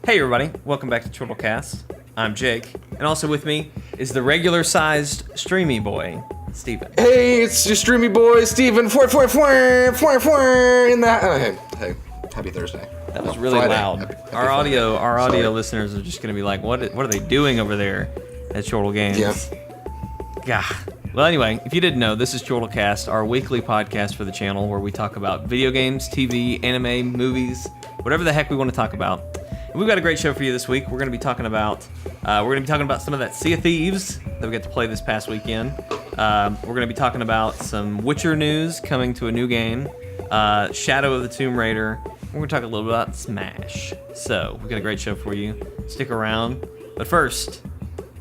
Hey everybody, welcome back to Chortle Cast. I'm Jake, and also with me is the regular-sized streamy boy, Steven. Hey, it's your streamy boy, Steven. In that. Hey, happy Thursday. That was really Friday. loud. Happy Our audio Sorry. listeners are just gonna be like, what are they doing over there at Chortle Games? Yeah. Gah. Well, anyway, if you didn't know, this is Chortle Cast, our weekly podcast for the channel where we talk about video games, TV, anime, movies, whatever the heck we want to talk about. And we've got a great show for you this week. We're going to be talking about some of that Sea of Thieves that we got to play this past weekend. We're going to be talking about some Witcher news coming to a new game, Shadow of the Tomb Raider. We're going to talk a little bit about Smash. So we've got a great show for you. Stick around. But first,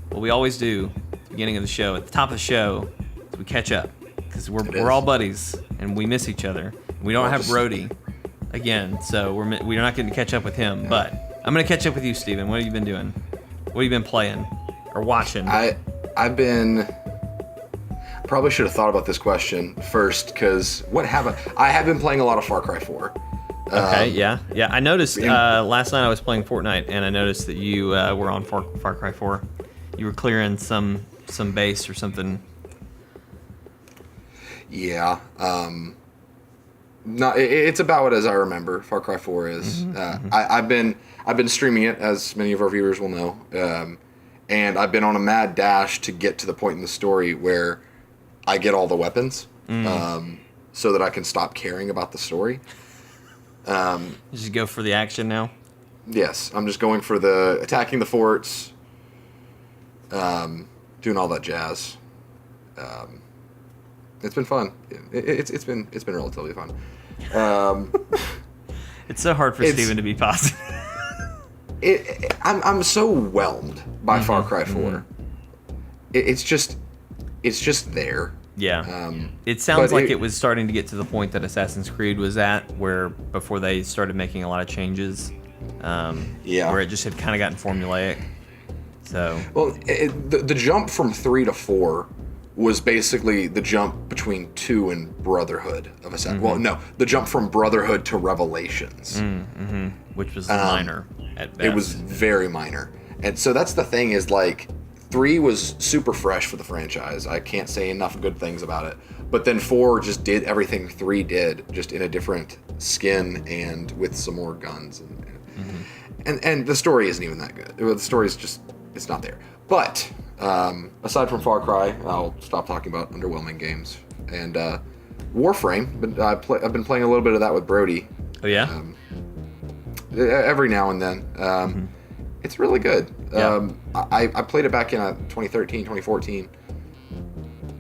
what we always do at the beginning of the show, at the top of the show, is we catch up because we're all buddies and we miss each other. We don't have Brody again, so we're not going to catch up with him. Yeah. But I'm going to catch up with you, Steven. What have you been doing? What have you been playing or watching? I've been. Probably should have thought about this question first, because I have been playing a lot of Far Cry 4. Okay, yeah. I noticed last night I was playing Fortnite, and I noticed that you were on Far Cry 4. You were clearing some base or something. Yeah. It's about as I remember. Far Cry 4 is. I've been streaming it, as many of our viewers will know, and I've been on a mad dash to get to the point in the story where I get all the weapons, so that I can stop caring about the story. Just go for the action now. Yes, I'm just going for the attacking the forts, doing all that jazz. It's been fun. It's been relatively fun. It's so hard for Steven to be positive. I'm so whelmed by Far Cry 4. It's just there. Yeah. It sounds like it was starting to get to the point that Assassin's Creed was at, where before they started making a lot of changes, where it just had kind of gotten formulaic. So. Well, the jump from 3 to 4 was basically the jump between 2 and Brotherhood of Assassin's. Well, no, the jump from Brotherhood to Revelations, which was minor at best. It was very minor, and so that's the thing is like 3 was super fresh for the franchise. I can't say enough good things about it. But then 4 just did everything 3 did, just in a different skin and with some more guns, and the story isn't even that good. The story's just it's not there. But aside from Far Cry, I'll stop talking about underwhelming games. And Warframe, but I've been playing a little bit of that with Brody. Oh yeah. Every now and then. It's really good. Yeah. I played it back in 2013, 2014.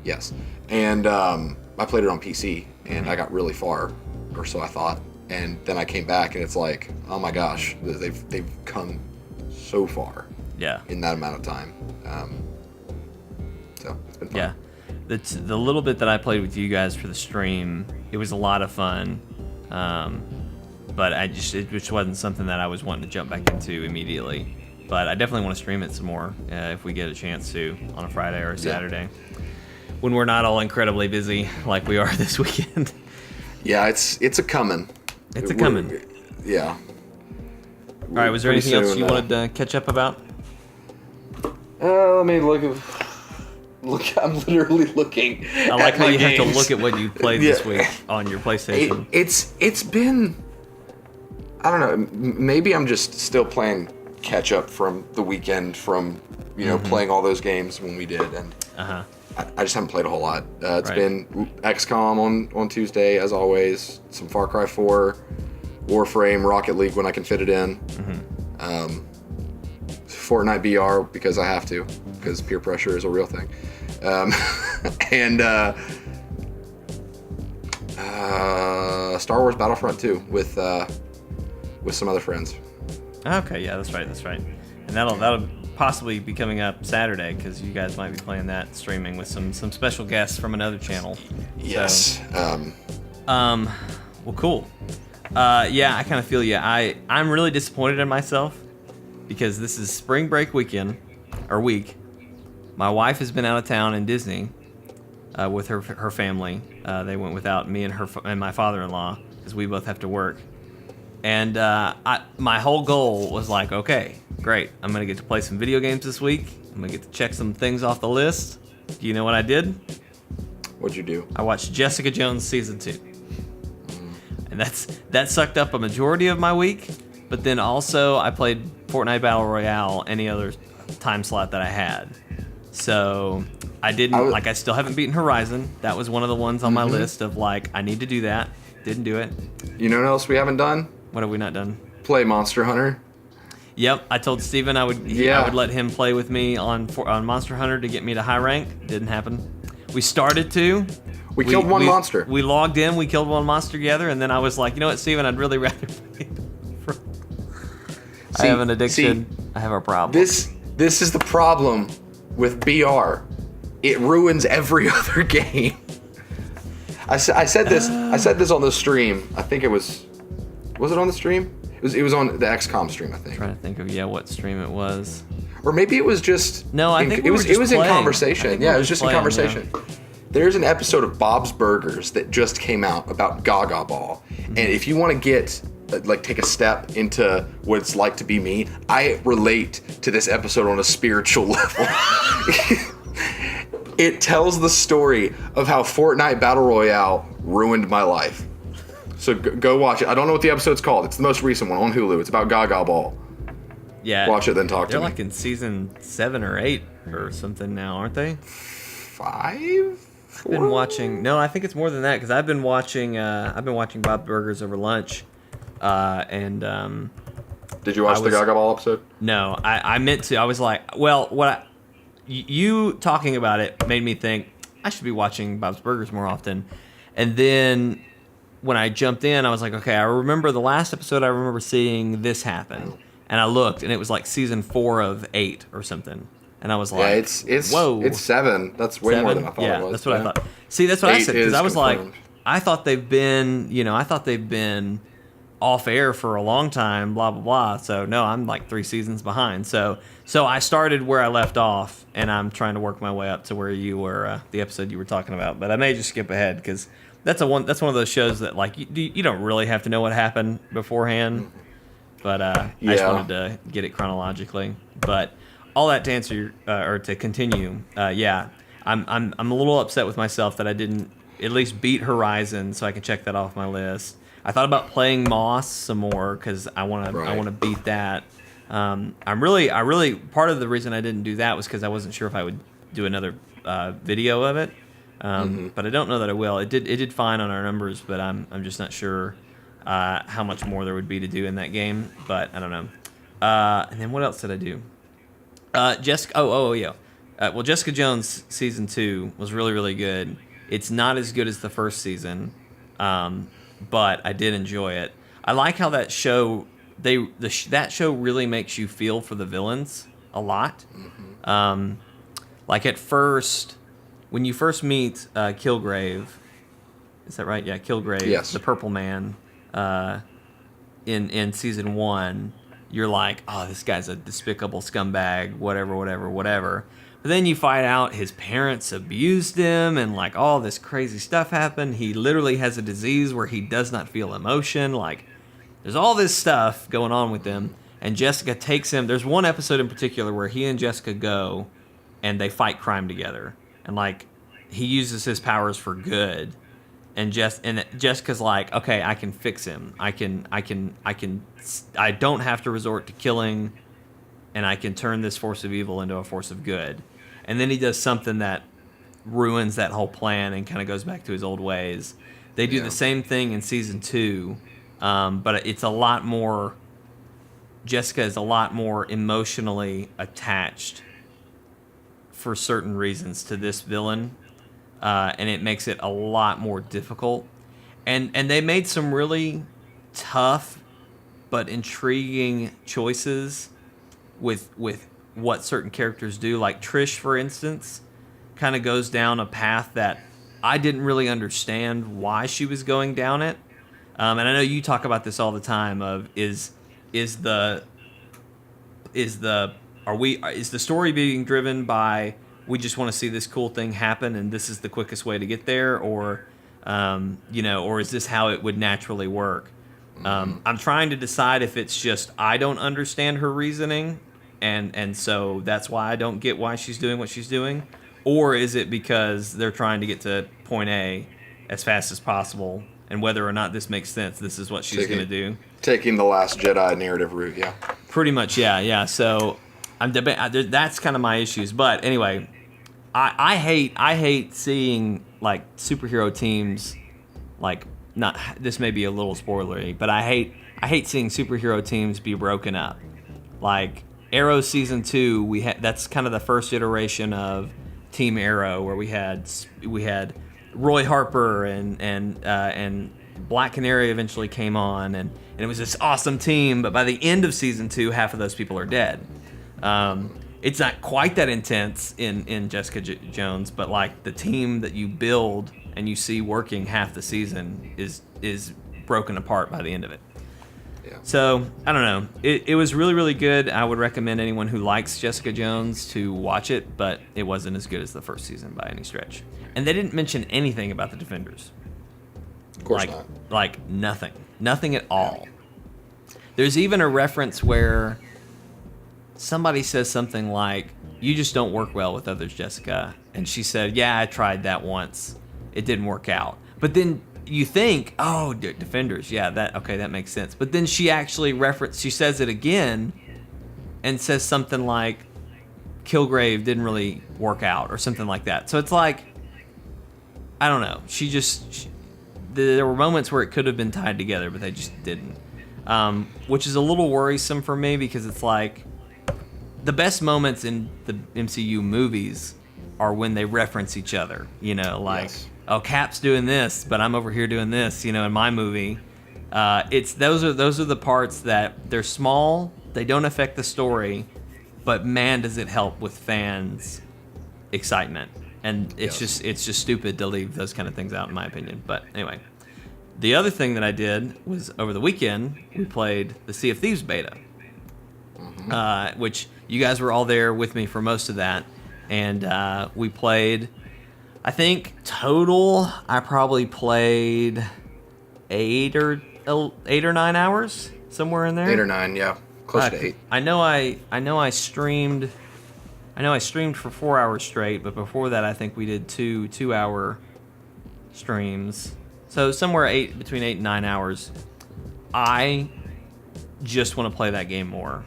Yes. And I played it on PC, and I got really far, or so I thought. And then I came back, and it's like, oh my gosh, they've come so far. Yeah. In that amount of time. So it's been fun. Yeah. The little bit that I played with you guys for the stream, it was a lot of fun. But it just wasn't something that I was wanting to jump back into immediately. But I definitely want to stream it some more if we get a chance to on a Friday or a Saturday. When we're not all incredibly busy like we are this weekend. Yeah, it's a coming. It's a coming. Yeah. All right, was there anything else you wanted to catch up about? Let me look. I'm literally looking. I like how you games. have to look at what you played this week on your PlayStation. It's been. I don't know. Maybe I'm just still playing catch up from the weekend from playing all those games when we did, and I just haven't played a whole lot. It's been XCOM on Tuesday as always. Some Far Cry 4, Warframe, Rocket League when I can fit it in. Fortnite VR because I have to, because peer pressure is a real thing. And Star Wars Battlefront 2 with some other friends. Okay, yeah, that's right. And that'll possibly be coming up Saturday because you guys might be playing that streaming with some special guests from another channel. Yes. So, well, cool. Yeah, I kind of feel you. I'm really disappointed in myself because this is spring break week. My wife has been out of town in Disney with her family. They went without me and my father-in-law because we both have to work. And my whole goal was like, okay, great. I'm going to get to play some video games this week. I'm going to get to check some things off the list. Do you know what I did? What'd you do? I watched Jessica Jones Season 2. And that sucked up a majority of my week. But then also I played Fortnite Battle Royale any other time slot that I had. So I still haven't beaten Horizon. That was one of the ones on my list of like, I need to do that. Didn't do it. You know what else we haven't done? What have we not done? Play Monster Hunter. Yep, I told Steven I would let him play with me on Monster Hunter to get me to high rank. Didn't happen. We started to. We killed one monster. We logged in, we killed one monster together, and then I was like, you know what, Steven, I'd really rather play. I have an addiction. I have a problem. This is the problem with BR. It ruins every other game. I said this on the stream. I think it was it on the stream? It was on the XCOM stream, I think. I'm trying to think of what stream it was. Or maybe it was just I think it was in conversation. Yeah, it was just in conversation. Yeah. There's an episode of Bob's Burgers that just came out about Gaga Ball. And if you want to get take a step into what it's like to be me, I relate to this episode on a spiritual level. It tells the story of how Fortnite Battle Royale ruined my life. So go watch it. I don't know what the episode's called. It's the most recent one on Hulu. It's about Gaga Ball. Yeah. Watch it, then talk to me. They're like in season 7 or 8 or something now, aren't they? 5? I've been watching. No, I think it's more than that because I've been watching Bob Burgers over lunch, and Did you watch the Gaga Ball episode? No, I meant to. I was like, well, you talking about it made me think I should be watching Bob's Burgers more often, and then when I jumped in, I was like, okay, I remember the last episode. I remember seeing this happen, and I looked, and it was like season 4 of 8 or something. And I was like, it's whoa. It's 7. That's way more than I thought it was. That's what I thought. See, that's what I said. Because I was confirmed. like, I thought they've been off air for a long time, blah, blah, blah. So, no, I'm like 3 seasons behind. So I started where I left off, and I'm trying to work my way up to where you were, the episode you were talking about. But I may just skip ahead, because that's one of those shows that, like, you don't really have to know what happened beforehand. But I just wanted to get it chronologically. But all that to answer or to continue, I'm a little upset with myself that I didn't at least beat Horizon, so I can check that off my list. I thought about playing Moss some more because I want to beat that. I really part of the reason I didn't do that was because I wasn't sure if I would do another video of it. But I don't know that I will. It did fine on our numbers, but I'm just not sure how much more there would be to do in that game. But I don't know. And then what else did I do? Jessica. Well, Jessica Jones season 2 was really, really good. It's not as good as the first season, but I did enjoy it. I like how that show that show really makes you feel for the villains a lot. Like at first, when you first meet Kilgrave, is that right? Yeah, Kilgrave, yes. The Purple Man, in season 1. You're like, oh, this guy's a despicable scumbag, whatever. But then you find out his parents abused him and like all this crazy stuff happened. He literally has a disease where he does not feel emotion. Like there's all this stuff going on with him. And Jessica takes him. There's one episode in particular where he and Jessica go and they fight crime together. And like he uses his powers for good. And Jessica's like, okay, I can fix him. I don't have to resort to killing, and I can turn this force of evil into a force of good. And then he does something that ruins that whole plan and kind of goes back to his old ways. They do the same thing in season 2, but it's a lot more. Jessica is a lot more emotionally attached for certain reasons to this villain. And it makes it a lot more difficult. And they made some really tough but intriguing choices with what certain characters do. Like Trish, for instance, kind of goes down a path that I didn't really understand why she was going down it. And I know you talk about this all the time of is the story being driven by we just want to see this cool thing happen and this is the quickest way to get there, or or is this how it would naturally work? I'm trying to decide if it's just I don't understand her reasoning, and so that's why I don't get why she's doing what she's doing, or is it because they're trying to get to point A as fast as possible, and whether or not this makes sense, this is what she's going to do. Taking the Last Jedi narrative route, yeah. Pretty much, yeah. So that's kind of my issues. But anyway, I hate seeing like superhero teams, like not this may be a little spoilery, but I hate seeing superhero teams be broken up. Like Arrow season 2, that's kind of the first iteration of Team Arrow, where we had Roy Harper and Black Canary eventually came on, and it was this awesome team. But by the end of season 2, half of those people are dead. It's not quite that intense in Jessica Jones, but like the team that you build and you see working half the season is broken apart by the end of it. Yeah. So I don't know. It was really, really good. I would recommend anyone who likes Jessica Jones to watch it, but it wasn't as good as the first season by any stretch. And they didn't mention anything about the Defenders. Of course not. Like nothing at all. There's even a reference where somebody says something like, "You just don't work well with others, Jessica." And she said, "Yeah, I tried that once. It didn't work out." But then you think, "Oh, Defenders, yeah, that makes sense." But then she actually she says it again and says something like, "Kilgrave didn't really work out," or something like that. So it's like, I don't know. There were moments where it could have been tied together, but they just didn't. Which is a little worrisome for me, because it's like the best moments in the MCU movies are when they reference each other. Like, yes. Oh, Cap's doing this, but I'm over here doing this. In my movie, those are the parts that they're small. They don't affect the story, but man, does it help with fans' excitement. And it's just stupid to leave those kind of things out, in my opinion. But anyway, the other thing that I did was over the weekend we played the Sea of Thieves beta, which you guys were all there with me for most of that, and we played. I think total I probably played 8 or 9 hours, somewhere in there. 8 or 9, yeah, close to 8. I know I streamed. I know I streamed for 4 hours straight, but before that, I think we did 2-hour streams. So somewhere between 8 and 9 hours. I just want to play that game more.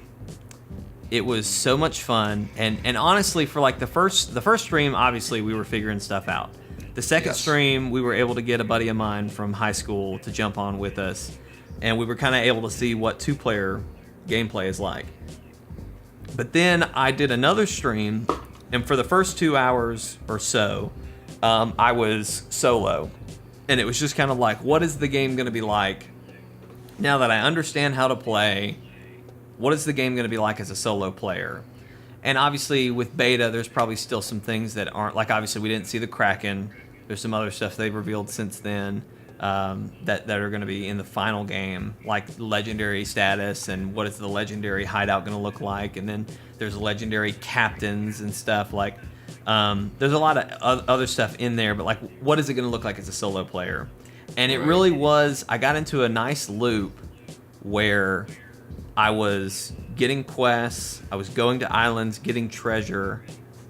It was so much fun, and honestly, for like the first stream, obviously we were figuring stuff out. The second stream, we were able to get a buddy of mine from high school to jump on with us, and we were kind of able to see what 2-player gameplay is like. But then I did another stream, and for the first 2 hours or so, I was solo. And it was just kind of like, what is the game going to be like now that I understand how to play? What is the game going to be like as a solo player? And obviously with beta, there's probably still some things that aren't, like obviously we didn't see the Kraken. There's some other stuff they've revealed since then. That are going to be in the final game, like legendary status and what is the legendary hideout going to look like, and then there's legendary captains and stuff like. There's a lot of other stuff in there, but like, what is it going to look like as a solo player? And it really was. I got into a nice loop where I was getting quests, I was going to islands, getting treasure,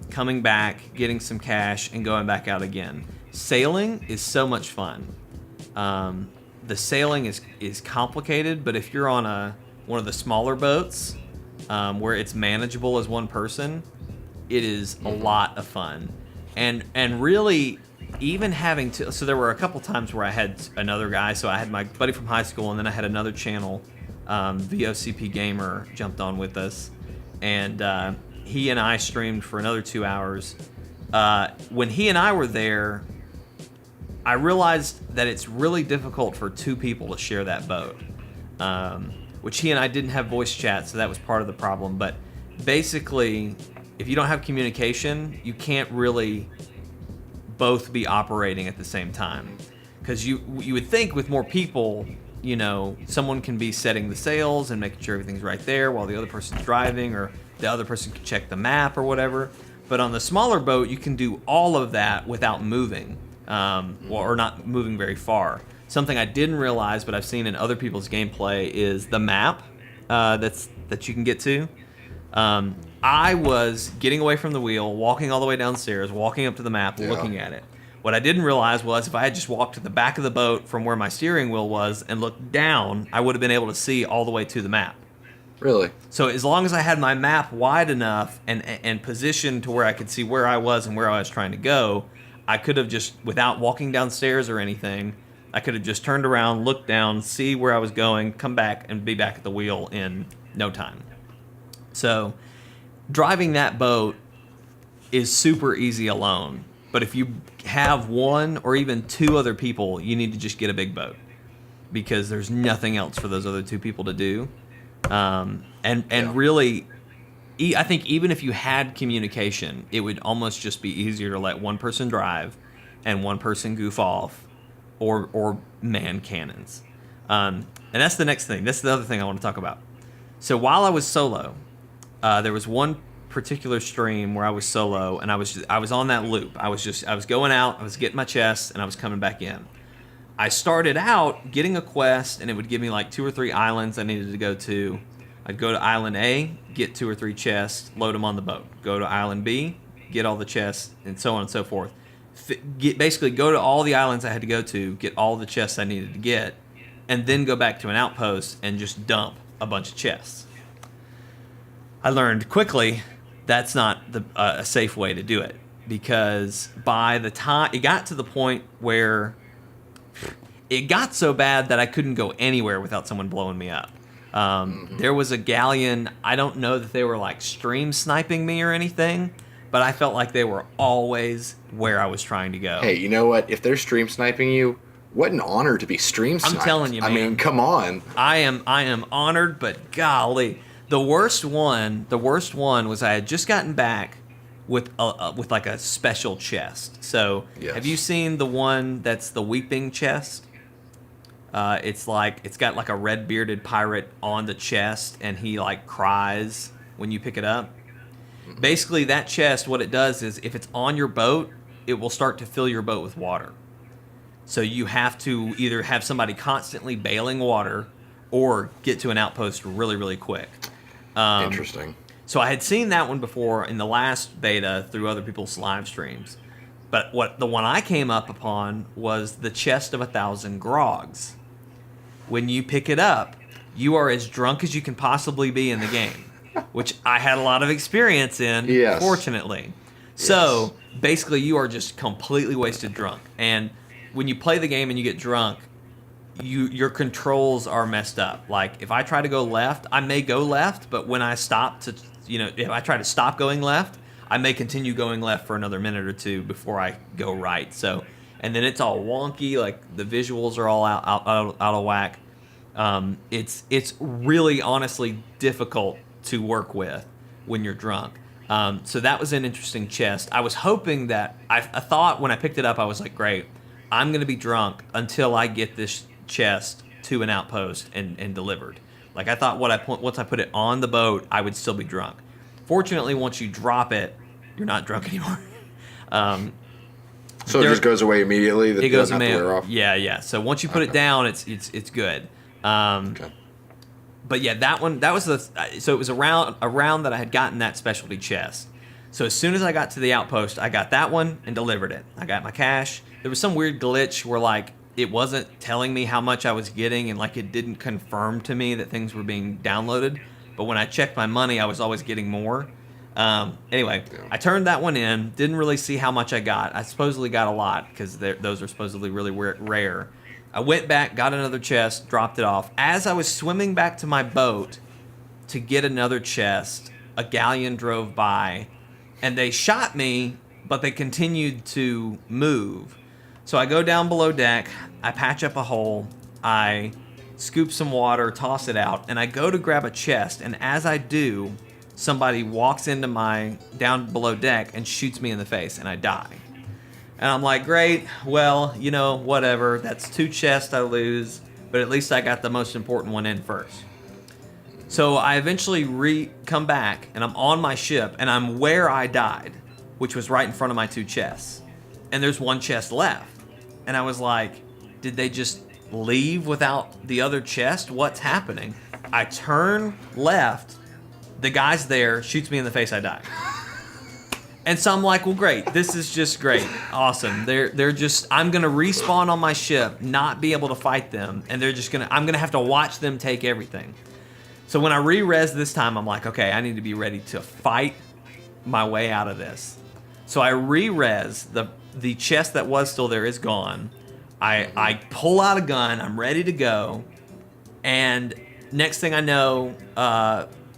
coming back, getting some cash, and going back out again. Sailing is so much fun. The sailing is complicated, but if you're on one of the smaller boats where it's manageable as one person, it is a lot of fun. And really, even having to, so there were a couple times where I had another guy. So I had my buddy from high school, and then I had another channel, VOCP Gamer, jumped on with us, and he and I streamed for another 2 hours. When he and I were there, I realized that it's really difficult for 2 people to share that boat, which he and I didn't have voice chat, so that was part of the problem. But basically, if you don't have communication, you can't really both be operating at the same time. Because you would think with more people, someone can be setting the sails and making sure everything's right there while the other person's driving, or the other person can check the map or whatever. But on the smaller boat, you can do all of that without moving. Or not moving very far. something I didn't realize, but I've seen in other people's gameplay, is the map that you can get to. I was getting away from the wheel, walking all the way downstairs, walking up to the map, looking at it. What I didn't realize was if I had just walked to the back of the boat from where my steering wheel was and looked down, I would have been able to see all the way to the map. Really? So as long as I had my map wide enough and positioned to where I could see where I was and where I was trying to go, I could have just, without walking downstairs or anything, I could have just turned around, looked down, see where I was going, come back, and be back at the wheel in no time. So driving that boat is super easy alone. But if you have one or even two other people, you need to just get a big boat, because there's nothing else for those other two people to do. Really, I think even if you had communication, it would almost just be easier to let one person drive and one person goof off or man cannons. And that's the next thing. That's the other thing I want to talk about. So while I was solo, there was one particular stream where I was solo, and I was on that loop. I was going out, I was getting my chest, and I was coming back in. I started out getting a quest, and it would give me like 2 or 3 islands I needed to go to. I'd go to Island A, get 2 or 3 chests, load them on the boat. Go to Island B, get all the chests, and so on and so forth. Basically, go to all the islands I had to go to, get all the chests I needed to get, and then go back to an outpost and just dump a bunch of chests. I learned quickly that's not a safe way to do it, because by the time it got to the point where it got so bad that I couldn't go anywhere without someone blowing me up. There was a galleon. I don't know that they were like stream sniping me or anything, but I felt like they were always where I was trying to go. Hey, you know what? If they're stream sniping you, what an honor to be stream sniped. I'm telling you, man. I mean, come on. I am honored, but golly, the worst one was I had just gotten back with like a special chest. So, Yes. Have you seen the one that's the weeping chest? It's got like a red bearded pirate on the chest, and he like cries when you pick it up. Basically, that chest, what it does is if it's on your boat, it will start to fill your boat with water. So you have to either have somebody constantly bailing water or get to an outpost really, really quick. Interesting. So I had seen that one before in the last beta through other people's live streams. But the one I came up upon was the chest of 1,000 grogs. When you pick it up, you are as drunk as you can possibly be in the game, which I had a lot of experience in, Yes. fortunately. So basically, you are just completely wasted drunk. And when you play the game and you get drunk, your controls are messed up. Like if I try to go left, I may go left, but when I stop to, if I try to stop going left, I may continue going left for another minute or two before I go right. So, and then it's all wonky, like the visuals are all out of whack. It's really honestly difficult to work with when you're drunk. So that was an interesting chest. I was hoping that I thought when I picked it up, I was like, great, I'm going to be drunk until I get this chest to an outpost and delivered. Like I thought once I put it on the boat, I would still be drunk. Fortunately, once you drop it, you're not drunk anymore. So it just goes away immediately? It goes away. Wear off? Yeah. So once you put it down, it's good. Okay. But yeah, that was so it was around that I had gotten that specialty chest. So as soon as I got to the outpost, I got that one and delivered it. I got my cash. There was some weird glitch where like it wasn't telling me how much I was getting, and like it didn't confirm to me that things were being downloaded. But when I checked my money, I was always getting more. Anyway, I turned that one in. Didn't really see how much I got. I supposedly got a lot because those are supposedly really rare. I went back, got another chest, dropped it off. As I was swimming back to my boat to get another chest, a galleon drove by, and they shot me, but they continued to move. So I go down below deck, I patch up a hole, I scoop some water, toss it out, and I go to grab a chest, and as I do, somebody walks into my down below deck and shoots me in the face, and I die. And I'm like, great, well, whatever. That's 2 chests I lose, but at least I got the most important one in first. So I eventually come back, and I'm on my ship, and I'm where I died, which was right in front of my 2 chests. And there's 1 chest left. And I was like, did they just leave without the other chest? What's happening? I turn left. The guy's there, shoots me in the face, I die. And so I'm like, well, great. This is just great. Awesome. They're just, I'm going to respawn on my ship, not be able to fight them. And I'm going to have to watch them take everything. So when I re-res this time, I'm like, okay, I need to be ready to fight my way out of this. So I re-res, the chest that was still there is gone. I pull out a gun, I'm ready to go. And next thing I know,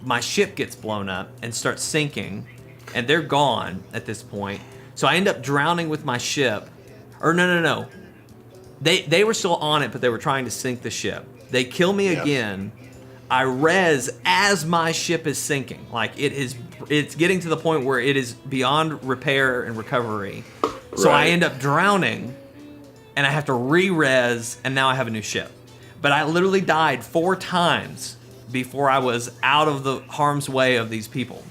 my ship gets blown up and starts sinking. And they're gone at this point. So I end up drowning with my ship. Or no. They were still on it, but they were trying to sink the ship. They kill me again. I res as my ship is sinking. Like it's getting to the point where it is beyond repair and recovery. So I end up drowning, and I have to re-res, and now I have a new ship. But I literally died 4 times before I was out of the harm's way of these people.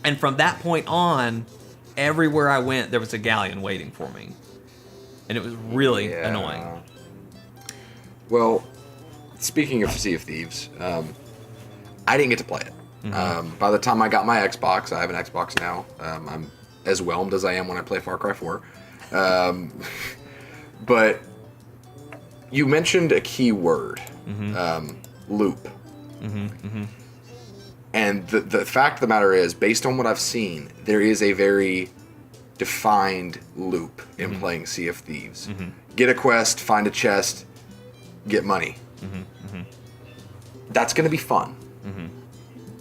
And from that point on, everywhere I went, there was a galleon waiting for me. And it was really annoying. Well, speaking of Sea of Thieves, I didn't get to play it. Mm-hmm. By the time I got my Xbox, I have an Xbox now. I'm as whelmed as I am when I play Far Cry 4. But you mentioned a key word, loop. Mm-hmm. Mm-hmm. And the fact of the matter is, based on what I've seen, there is a very defined loop in playing Sea of Thieves. Mm-hmm. Get a quest, find a chest, get money. Mm-hmm. Mm-hmm. That's going to be fun. Mm-hmm.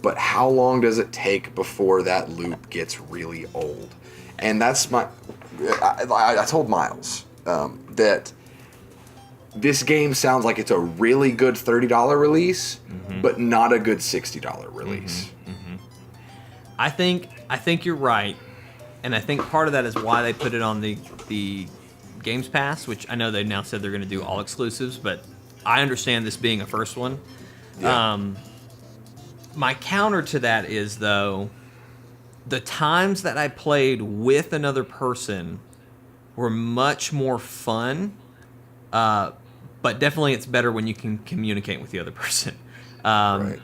But how long does it take before that loop gets really old? And that's I told Miles that this game sounds like it's a really good $30 release, but not a good $60 release. Mm-hmm. I think you're right, and I think part of that is why they put it on the Games Pass, which I know they now said they're going to do all exclusives, but I understand this being a first one. Yeah. My counter to that is, though, the times that I played with another person were much more fun. But definitely it's better when you can communicate with the other person. Right.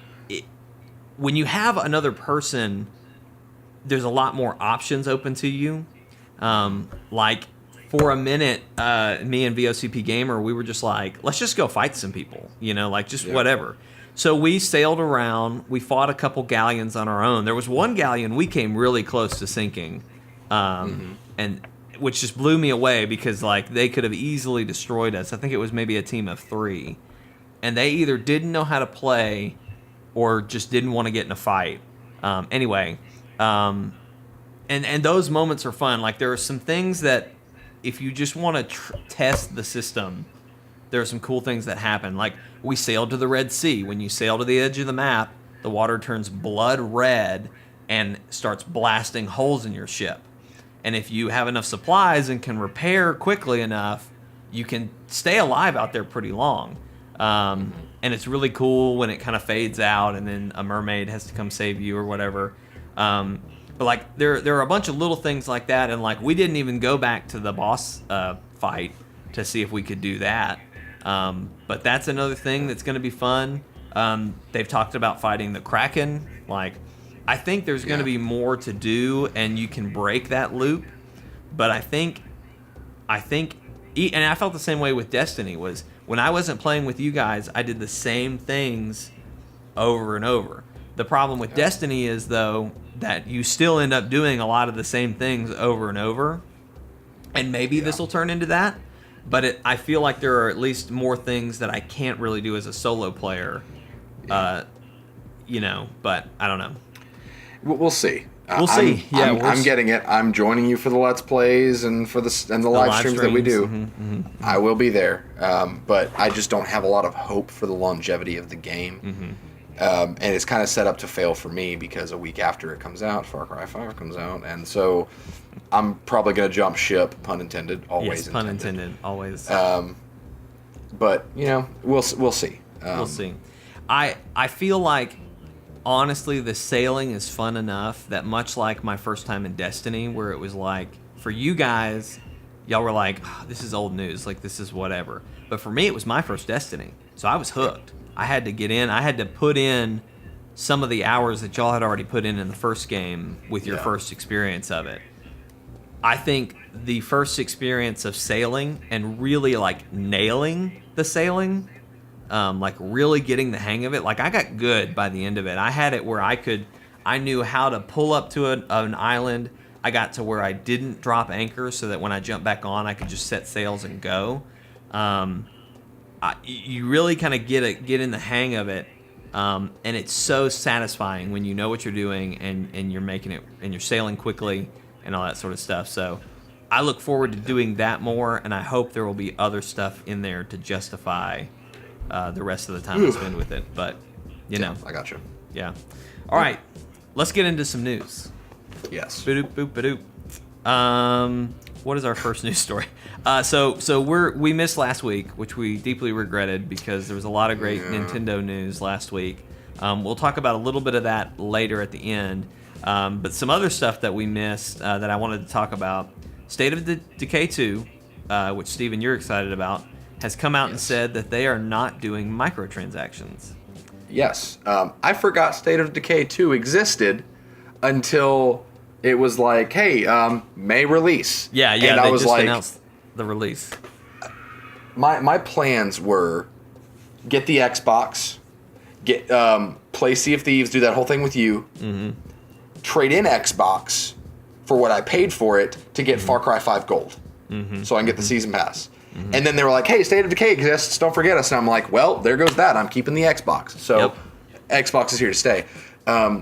When you have another person, there's a lot more options open to you. Like, for a minute, me and VOCP Gamer, we were just like, let's just go fight some people. Whatever. So we sailed around. We fought a couple galleons on our own. There was one galleon we came really close to sinking. And which just blew me away because, like, they could have easily destroyed us. I think it was maybe a team of 3. And they either didn't know how to play or just didn't want to get in a fight. And those moments are fun. Like, there are some things that if you just want to test the system, there are some cool things that happen. Like, we sailed to the Red Sea. When you sail to the edge of the map, the water turns blood red and starts blasting holes in your ship. And if you have enough supplies and can repair quickly enough, you can stay alive out there pretty long. And it's really cool when it kind of fades out and then a mermaid has to come save you or whatever. But like there are a bunch of little things like that. And like we didn't even go back to the boss fight to see if we could do that. But that's another thing that's going to be fun. They've talked about fighting the Kraken. Like, I think there's going to be more to do, and you can break that loop. But I think, and I felt the same way with Destiny, was when I wasn't playing with you guys, I did the same things over and over. The problem with Destiny is, though, that you still end up doing a lot of the same things over and over. And maybe this will turn into that. But I feel like there are at least more things that I can't really do as a solo player. But I don't know. We'll see. We'll see. I'm getting it. I'm joining you for the Let's Plays and for the live streams that we do. I will be there. But I just don't have a lot of hope for the longevity of the game. And it's kind of set up to fail for me because a week after it comes out, Far Cry 5 comes out. And so I'm probably going to jump ship, pun intended, always yes, pun intended, always. But, we'll see. We'll see. I feel like, honestly, the sailing is fun enough that much like my first time in Destiny, where it was like, for you guys, y'all were like, oh, this is old news, like this is whatever. But for me, it was my first Destiny, so I was hooked. I had to get in. I had to put in some of the hours that y'all had already put in the first game with your first experience of it. I think the first experience of sailing and really like nailing the sailing, like really getting the hang of it, like I got good by the end of it. I had it where I knew how to pull up to an island. I got to where I didn't drop anchor so that when I jumped back on, I could just set sails and go. You really kind of get in the hang of it. And it's so satisfying when you know what you're doing and you're making it and you're sailing quickly and all that sort of stuff. So I look forward to doing that more, and I hope there will be other stuff in there to justify the rest of the time I spend with it. But, you know. I got you. Yeah. All right. Let's get into some news. Yes. Boop, boop, boop, boop. What is our first news story? So we missed last week, which we deeply regretted because there was a lot of great Nintendo news last week. We'll talk about a little bit of that later at the end. But some other stuff that we missed that I wanted to talk about. State of Decay 2, which Steven, you're excited about, has come out and said that they are not doing microtransactions. Yes. I forgot State of Decay 2 existed until it was like, hey, May release. Yeah, and they I was just like, announced the release. My plans were get the Xbox, get play Sea of Thieves, do that whole thing with you, trade in Xbox for what I paid for it to get Far Cry 5 Gold, so I can get the season pass. And then they were like, hey, State of Decay exists, don't forget us. And I'm like, well, there goes that. I'm keeping the Xbox. So Xbox is here to stay.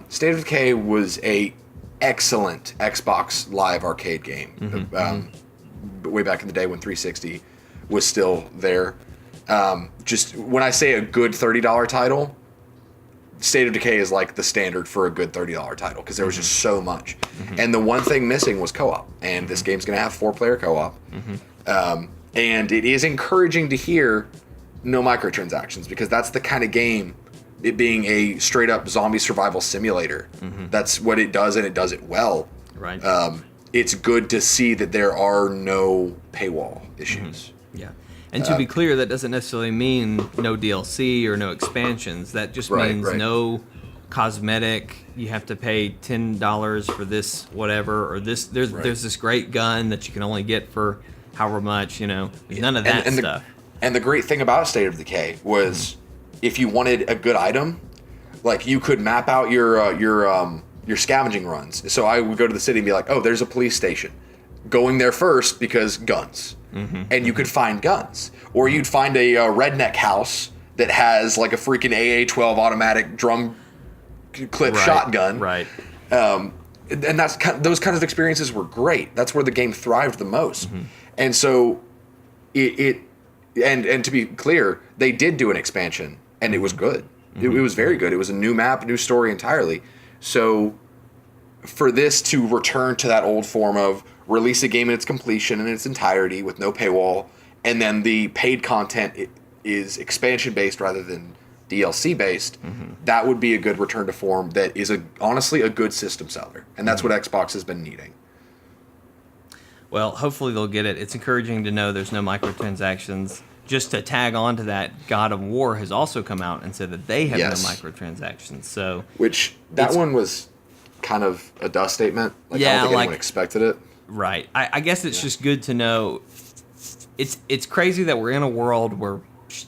State of Decay was a excellent Xbox Live arcade game. Way back in the day when 360 was still there. Just when I say a good $30 title, State of Decay is like the standard for a good $30 title because there was just so much. And the one thing missing was co-op. And this game's going to have 4-player co-op. And it is encouraging to hear no microtransactions because that's the kind of game, it being a straight up zombie survival simulator. That's what it does, and it does it well. Right. It's good to see that there are no paywall issues. Yeah. And to be clear, that doesn't necessarily mean no DLC or no expansions. That just means no cosmetic. You have to pay $10 for this whatever, or this. There's this great gun that you can only get for however much. You know, none of that stuff. And the great thing about State of Decay was, if you wanted a good item, like you could map out your scavenging runs. So I would go to the city and be like, oh, there's a police station. Going there first because guns. And you could find guns. Or you'd find a redneck house that has like a freaking AA-12 automatic drum clip shotgun. Right. And that's those kinds of experiences were great. That's where the game thrived the most. And so and to be clear, they did do an expansion and it was good. It was very good. It was a new map, new story entirely. So for this to return to that old form of release a game in its completion in its entirety with no paywall, and then the paid content is expansion based rather than DLC based, that would be a good return to form that is honestly a good system seller. And that's what Xbox has been needing. Well, hopefully they'll get it. It's encouraging to know there's no microtransactions. Just to tag on to that, God of War has also come out and said that they have no microtransactions. So, which that one was kind of a dust statement. Like, I don't think anyone expected it. Right. I guess it's just good to know. It's crazy that we're in a world where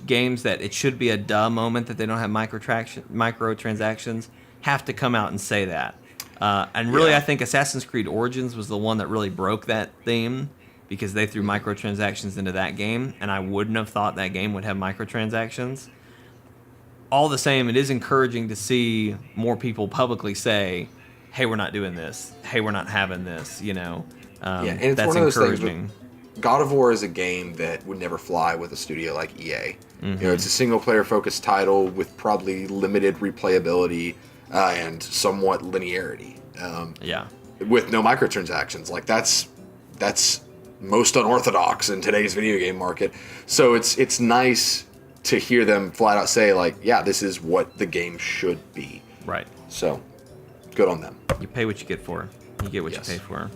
games that it should be a duh moment that they don't have microtransactions have to come out and say that. And really, I think Assassin's Creed Origins was the one that really broke that theme because they threw microtransactions into that game, and I wouldn't have thought that game would have microtransactions. All the same, it is encouraging to see more people publicly say, hey, we're not doing this. Hey, we're not having this, you know. And it's that's one of those encouraging. Things, God of War is a game that would never fly with a studio like EA. You know, it's a single-player focused title with probably limited replayability and somewhat linearity. With no microtransactions. Like, that's most unorthodox in today's video game market. So it's nice to hear them flat out say, like, yeah, this is what the game should be. Right. So, good on them. You pay what you get for. You get what you pay for.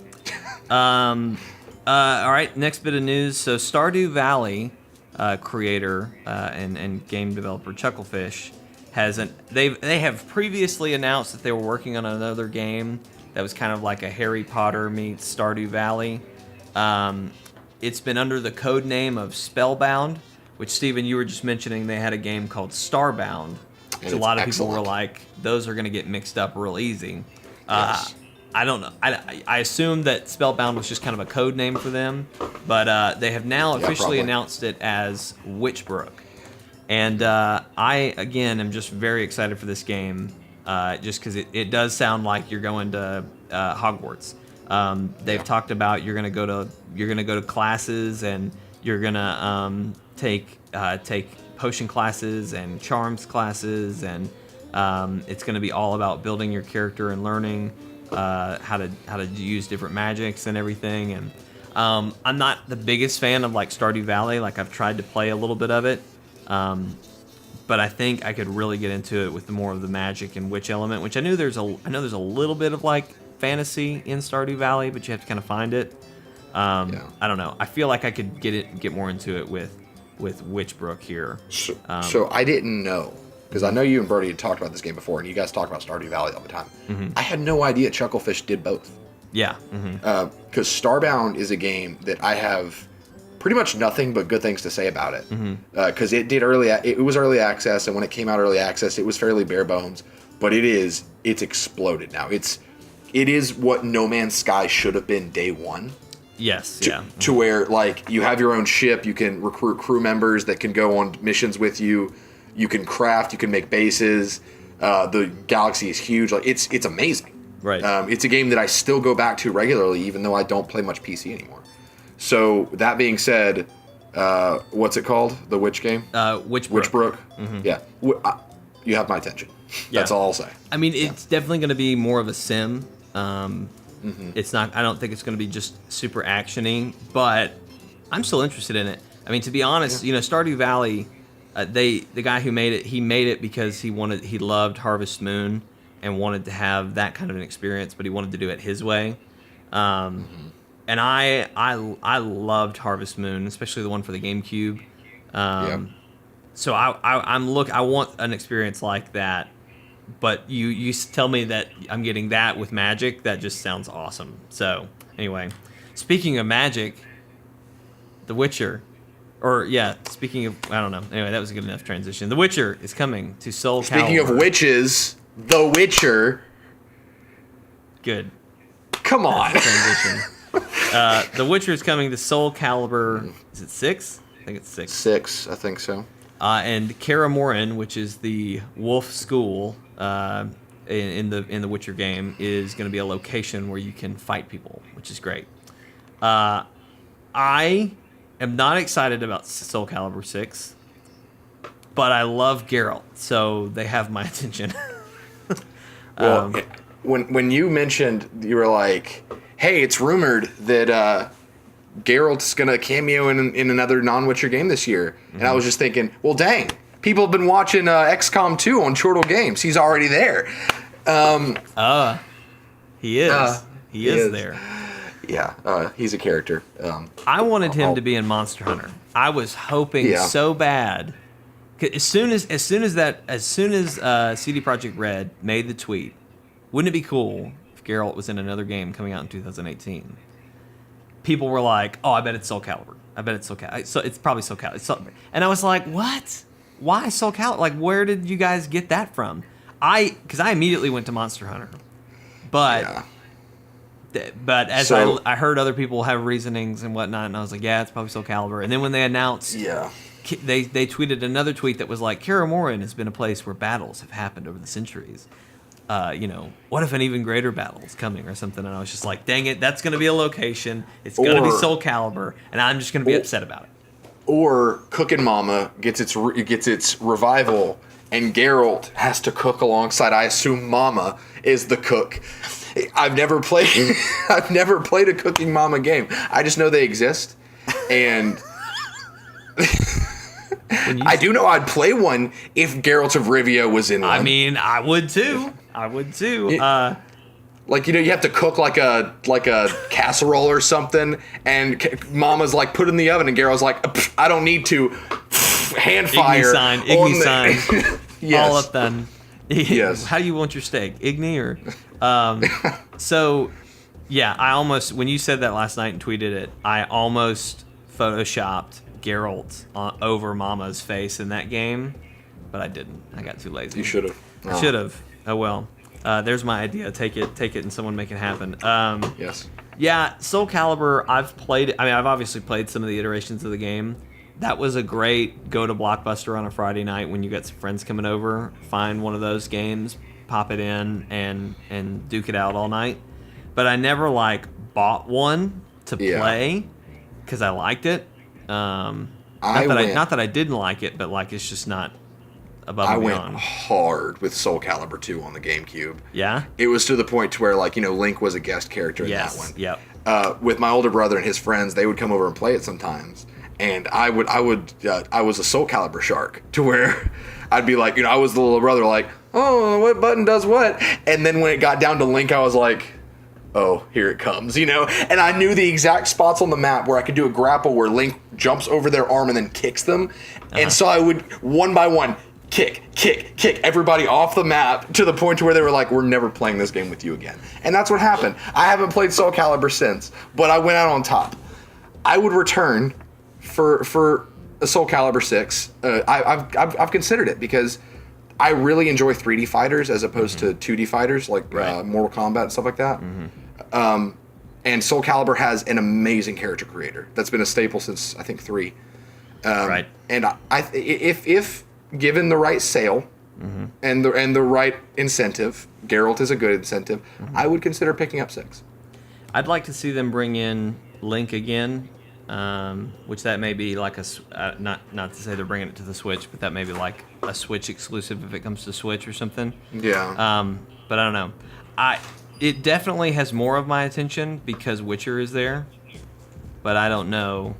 All right, next bit of news. So Stardew Valley creator and game developer Chucklefish they have previously announced that they were working on another game that was kind of like a Harry Potter meets Stardew Valley. It's been under the code name of Spellbound, which, Steven, you were just mentioning they had a game called Starbound, which a lot of people were like, those are going to get mixed up real easy. Yes. I don't know. I assume that Spellbound was just kind of a code name for them, but they have now officially announced it as Witchbrook. And I, again, am just very excited for this game, just because it does sound like you're going to Hogwarts. They've talked about you're gonna go to classes, and you're gonna take potion classes and charms classes, and it's gonna be all about building your character and learning how to use different magics and everything. And I'm not the biggest fan of like Stardew Valley. Like, I've tried to play a little bit of it. But I think I could really get into it with more of the magic and witch element, which I know there's a little bit of like fantasy in Stardew Valley, but you have to kind of find it. I don't know. I feel like I could get more into it with Witchbrook here. So I didn't know, because I know you and Brody had talked about this game before, and you guys talk about Stardew Valley all the time. Mm-hmm. I had no idea Chucklefish did both. Yeah. Because Starbound is a game that I have pretty much nothing but good things to say about it, because it was early access, and when it came out early access, it was fairly bare bones, but it's exploded now. It is what No Man's Sky should have been day one. Yes, to where like you have your own ship, you can recruit crew members that can go on missions with you, you can craft, you can make bases. The galaxy is huge. Like it's amazing. Right. It's a game that I still go back to regularly, even though I don't play much PC anymore. So that being said, what's it called? The witch game? Witchbrook. Mm-hmm. Yeah. You have my attention. That's all I'll say. I mean, it's definitely going to be more of a sim. It's not. I don't think it's going to be just super actiony, but I'm still interested in it. I mean, to be honest, Stardew Valley, the guy who made it, he made it because he loved Harvest Moon and wanted to have that kind of an experience, but he wanted to do it his way. And I loved Harvest Moon, especially the one for the GameCube. So I want an experience like that. But you tell me that I'm getting that with magic. That just sounds awesome. So anyway, speaking of magic, The Witcher, speaking of, I don't know. Anyway, that was a good enough transition. The Witcher is coming to Soul Calibur. Speaking of witches, The Witcher. Good. Come on. Transition. The Witcher is coming to Soul Calibur. Is it 6? I think it's 6. 6, I think so. And Kaer Morhen, which is the Wolf School in the Witcher game, is going to be a location where you can fight people, which is great. I am not excited about Soul Calibur 6, but I love Geralt, so they have my attention. Well, when you mentioned, you were like, hey, it's rumored that Geralt's going to cameo in another non-Witcher game this year. And I was just thinking, well, dang, people have been watching XCOM 2 on Chortle Games. He's already there. He is. He is there. Yeah, he's a character. I wanted him to be in Monster Hunter. I was hoping so bad. As soon as CD Projekt Red made the tweet, wouldn't it be cool if Geralt was in another game coming out in 2018? People were like, "Oh, I bet it's Soul Calibur. I bet it's Soul Calibur. So it's probably Soul Calibur." And I was like, "What? Why Soul Calibur? Like, where did you guys get that from?" Because I immediately went to Monster Hunter, but I heard other people have reasonings and whatnot, and I was like, "Yeah, it's probably Soul Calibur." And then when they announced, they tweeted another tweet that was like, "Kaer Morhen has been a place where battles have happened over the centuries. What if an even greater battle is coming or something?" And I was just like, dang it, that's going to be a location. It's going to be Soul Calibur, and I'm just going to be upset about it. Or Cookin' Mama gets its revival, and Geralt has to cook alongside. I assume Mama is the cook. I've never played a Cooking Mama game. I just know they exist, and I do know I'd play one if Geralt of Rivia was in one. I mean, I would too. Like, you know, you have to cook like a casserole or something, and Mama's like, put it in the oven, and Geralt's like, I don't need to. Hand fire. Igni sign. Yes. All up done. Yes. How do you want your steak? Igni or? So, yeah, I almost, when you said that last night and tweeted it, I almost photoshopped Geralt over Mama's face in that game, but I didn't. I got too lazy. You should have. I should have. Oh well. There's my idea. Take it, and someone make it happen. Yes. Yeah, Soul Calibur. I've played. I mean, I've obviously played some of the iterations of the game. That was a great go to Blockbuster on a Friday night when you got some friends coming over. Find one of those games, pop it in, and duke it out all night. But I never bought one to play because I liked it. Not that I didn't like it, but it's just not above and beyond. I went hard with Soul Calibur 2 on the GameCube. Yeah? It was to the point to where, Link was a guest character in that one. Yep. With my older brother and his friends, they would come over and play it sometimes. And I was a Soul Calibur shark to where I'd be like, I was the little brother oh, what button does what? And then when it got down to Link, I was like, oh, here it comes, And I knew the exact spots on the map where I could do a grapple where Link jumps over their arm and then kicks them. And so I would, one by one, kick everybody off the map to the point to where they were like, we're never playing this game with you again. And that's what happened. I haven't played Soul Calibur since, but I went out on top. I would return for a Soul Calibur 6. I've considered it because I really enjoy 3D fighters as opposed to 2D fighters like Mortal Kombat and stuff like that. And Soul Calibur has an amazing character creator that's been a staple since I think 3. Right. And if given the right sale and the right incentive, Geralt is a good incentive. I would consider picking up 6. I'd like to see them bring in Link again. Which that may be not to say they're bringing it to the Switch, but that may be a Switch exclusive if it comes to Switch or something. Yeah. But I don't know. It definitely has more of my attention because Witcher is there, but I don't know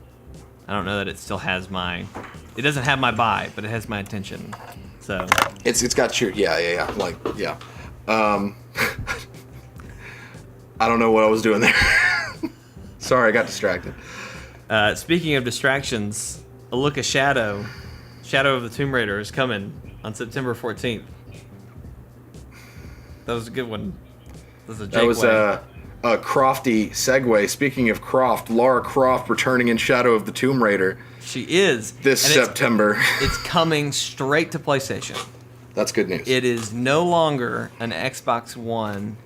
that it still has my. It doesn't have my buy, but it has my attention. So it's got your yeah. I don't know what I was doing there. Sorry, I got distracted. Speaking of distractions, a look at Shadow of the Tomb Raider is coming on September 14th. That was a good one. That was a Crofty segue. Speaking of Croft, Lara Croft returning in Shadow of the Tomb Raider. She is. This September. It's coming straight to PlayStation. That's good news. It is no longer an Xbox One.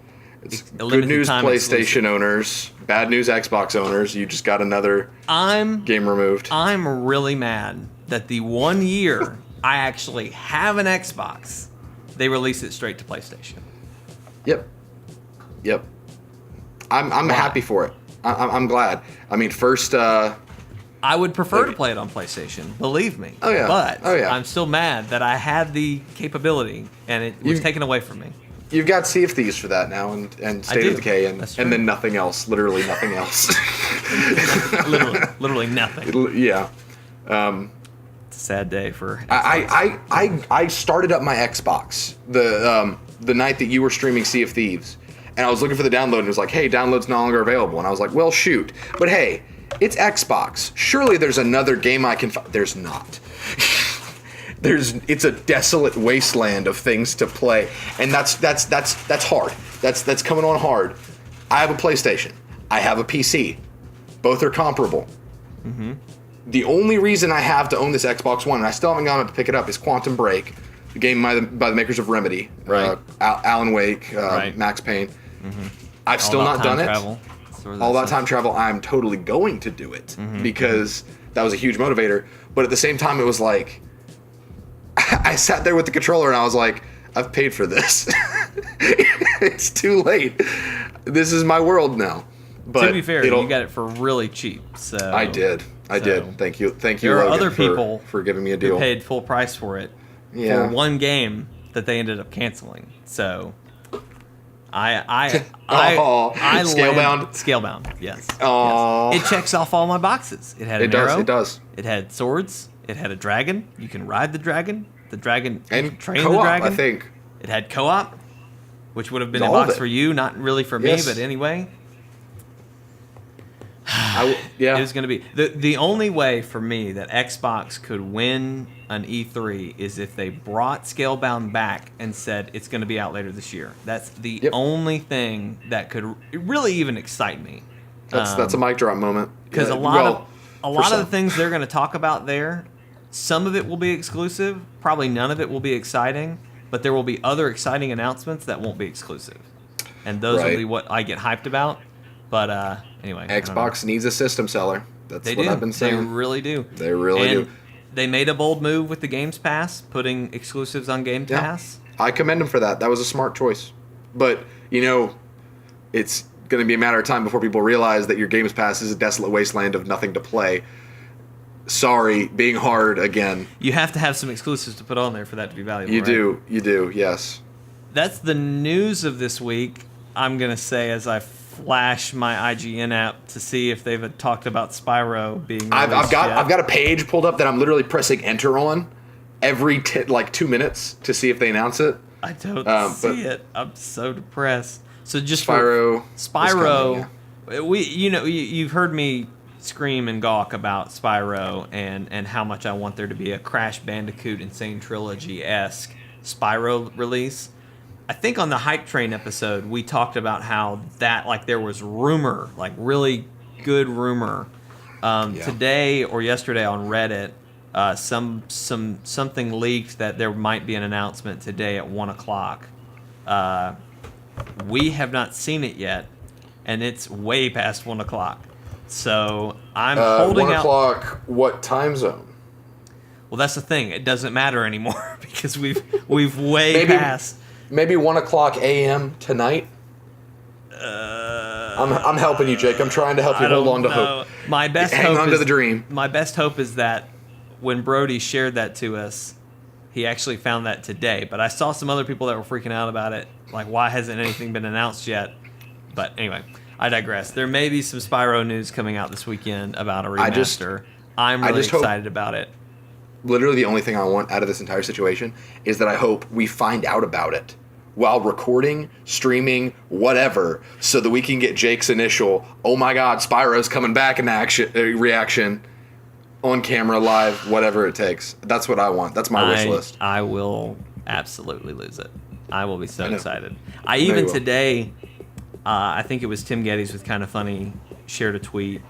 It's good news, PlayStation owners. Bad news, Xbox owners. You just got another game removed. I'm really mad that the 1 year I actually have an Xbox, they release it straight to PlayStation. Yep. I'm happy for it. I'm glad. I mean, first. I would prefer to play it on PlayStation, believe me. Oh yeah. But I'm still mad that I had the capability and it was taken away from me. You've got Sea of Thieves for that now, and State of Decay, and then nothing else. Literally nothing else. literally nothing. Yeah. It's a sad day for. I started up my Xbox the night that you were streaming Sea of Thieves, and I was looking for the download, and it was like, hey, download's no longer available, and I was like, well, shoot, but hey, it's Xbox. Surely there's another game I can. There's not. It's a desolate wasteland of things to play, and that's hard. That's coming on hard. I have a PlayStation. I have a PC. Both are comparable. Mm-hmm. The only reason I have to own this Xbox One, and I still haven't gone to pick it up, is Quantum Break, the game by the makers of Remedy, right? Alan Wake, right. Max Payne. Mm-hmm. I've still not done it. All that time travel. I'm totally going to do it because that was a huge motivator. But at the same time, it was like. I sat there with the controller and I was like, I've paid for this. It's too late. This is my world now. But to be fair, you got it for really cheap. So I did. Thank you. There are other people for giving me a deal. Who paid full price for it for one game that they ended up canceling. So I Scalebound. Yes. It checks off all my boxes. It had an arrow. It does. It had swords. It had a dragon. You can ride the dragon. The dragon and train co-op, the dragon. I think It had co-op. which would have been a All of box it. for you, not really for me, Yes. but anyway. Yeah. It was going to be the only way for me that Xbox could win an E3 is if they brought Scalebound back and said it's going to be out later this year. That's the only thing that could really even excite me. That's a mic drop moment. Because Yeah, a lot of some. the things they're going to talk about there, some of it will be exclusive. Probably none of it will be exciting, but there will be other exciting announcements that won't be exclusive, and those will Right. be what I get hyped about. But anyway, Xbox needs a system seller. That's they what do. I've been saying. They really do. They really And do. They made a bold move with the Games Pass, putting exclusives on Game Yeah. Pass. I commend them for that. That was a smart choice. But, it's going to be a matter of time before people realize that your Games Pass is a desolate wasteland of nothing to play. Sorry, being hard again. You have to have some exclusives to put on there for that to be valuable. You right? do, yes. That's the news of this week. I'm going to say as I flash my IGN app to see if they've talked about Spyro being I've released got yet. I've got a page pulled up that I'm literally pressing enter on every 2 minutes to see if they announce it. I don't but see it. I'm so depressed. So just Spyro for is Spyro, coming, you've heard me scream and gawk about Spyro and how much I want there to be a Crash Bandicoot Insane Trilogy-esque Spyro release. I think on the Hype Train episode we talked about how that there was rumor, really good rumor. Today or yesterday on Reddit, something leaked that there might be an announcement today at 1:00. We have not seen it yet, and it's way past 1:00. So I'm holding 1 out. o'clock, what time zone? Well, that's the thing. It doesn't matter anymore because we've way Maybe- past. Maybe 1 o'clock a.m. tonight? I'm helping you, Jake. I'm trying to help you I hold don't on to know. hope. My best Hang hope on is, to the dream. My best hope is that when Brody shared that to us, he actually found that today. But I saw some other people that were freaking out about it. Like, why hasn't anything been announced yet? But anyway, I digress. There may be some Spyro news coming out this weekend about a remaster. I'm really excited about it. Literally the only thing I want out of this entire situation is that I hope we find out about it while recording, streaming, whatever, so that we can get Jake's initial, oh my god, Spyro's coming back in action reaction on camera, live, whatever it takes. That's what I want. That's my wish list. I will absolutely lose it. I will be so know. excited. I know you will. Today, I think it was Tim Geddes with Kind of Funny, shared a tweet,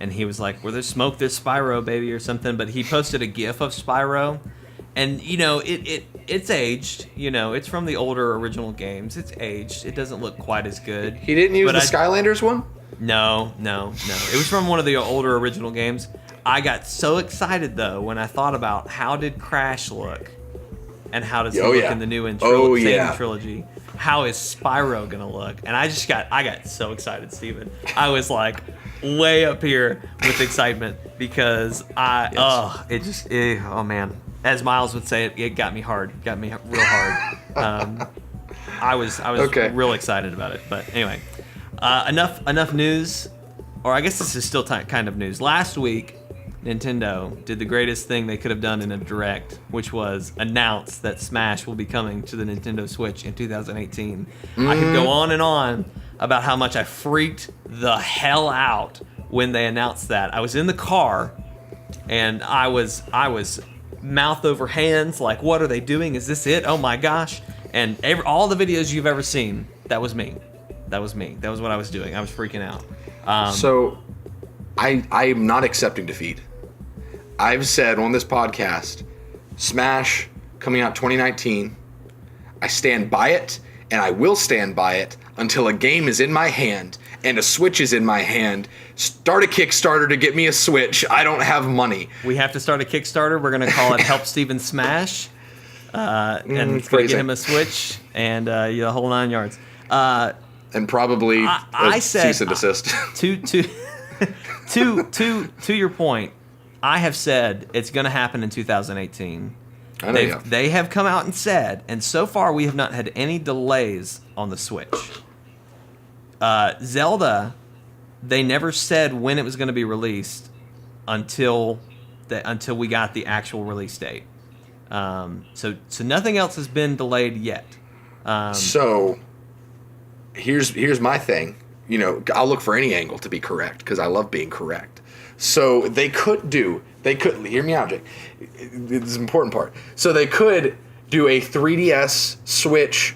and he was like, "Where there's smoke, there's Spyro, baby," or something. But he posted a GIF of Spyro, and it's aged. It's from the older original games. It's aged. It doesn't look quite as good. He didn't use But the Skylanders one? No. It was from one of the older original games. I got so excited though when I thought about how did Crash look, and how does he look in the new trilogy. How is Spyro gonna look? And I got so excited, Steven. I was like way up here with excitement because oh man, as Miles would say, it got me hard, got me real hard. I was real excited about it. But anyway, enough news, or I guess this is still kind of news. Last week, Nintendo did the greatest thing they could have done in a direct, which was announce that Smash will be coming to the Nintendo Switch in 2018. I could go on and on about how much I freaked the hell out when they announced that. I was in the car and I was mouth over hands, like, what are they doing? Is this it? Oh my gosh. And all the videos you've ever seen, that was me. That was what I was doing. I was freaking out. So I am not accepting defeat. I've said on this podcast, Smash coming out 2019. I stand by it, and I will stand by it until a game is in my hand and a Switch is in my hand. Start a Kickstarter to get me a Switch. I don't have money. We have to start a Kickstarter. We're going to call it Help Steven Smash. And it's going to get him a Switch and the whole 9 yards. And probably I said, cease and desist. To your point, I have said it's going to happen in 2018. I know you have. They have come out and said, and so far we have not had any delays on the Switch. Zelda, they never said when it was going to be released until we got the actual release date. So nothing else has been delayed yet. So here's my thing. You know, I'll look for any angle to be correct because I love being correct. So they could hear me out, Jake. This is an important part. So they could do a 3DS Switch,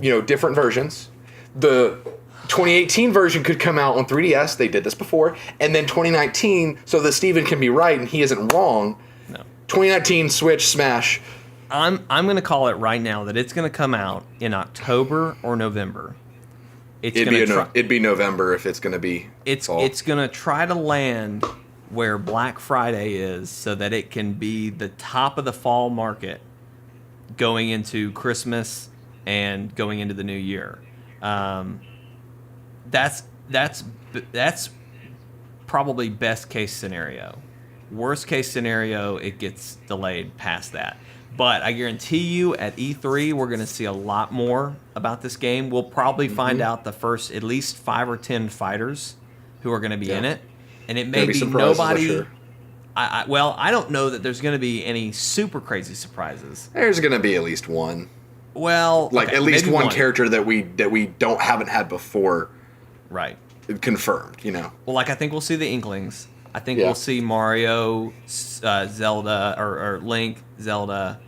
you know, different versions. The 2018 version could come out on 3DS. They did this before. And then 2019, so that Steven can be right and he isn't wrong. No. 2019 Switch Smash. I'm going to call it right now that it's going to come out in October or November. It'd be November if it's going to be fall. It's going to try to land where Black Friday is so that it can be the top of the fall market going into Christmas and going into the new year. That's probably best case scenario. Worst case scenario, it gets delayed past that. But I guarantee you at E3, we're going to see a lot more about this game. We'll probably find out the first at least 5 or 10 fighters who are going to be in it. And it may be nobody. Sure. I don't know that there's going to be any super crazy surprises. There's going to be at least one. Well, like at least one character that we haven't had before. Right. Confirmed, you know. Well, like I think we'll see the Inklings. I think we'll see Mario, Zelda, or Link, Zelda.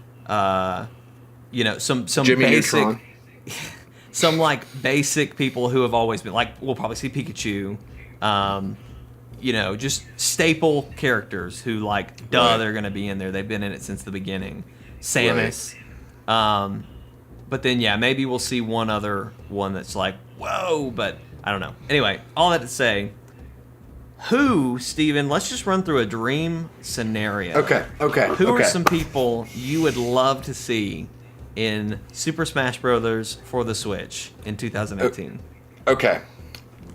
You know, some Jimmy basic, Neutron. some like basic people who have always been like. We'll probably see Pikachu. You know, just staple characters who like, they're going to be in there. They've been in it since the beginning. Samus. Right. But then, maybe we'll see one other one that's like, whoa, but I don't know. Anyway, all that to say, Steven, let's just run through a dream scenario. Okay. Who are some people you would love to see in Super Smash Brothers for the Switch in 2018? Okay.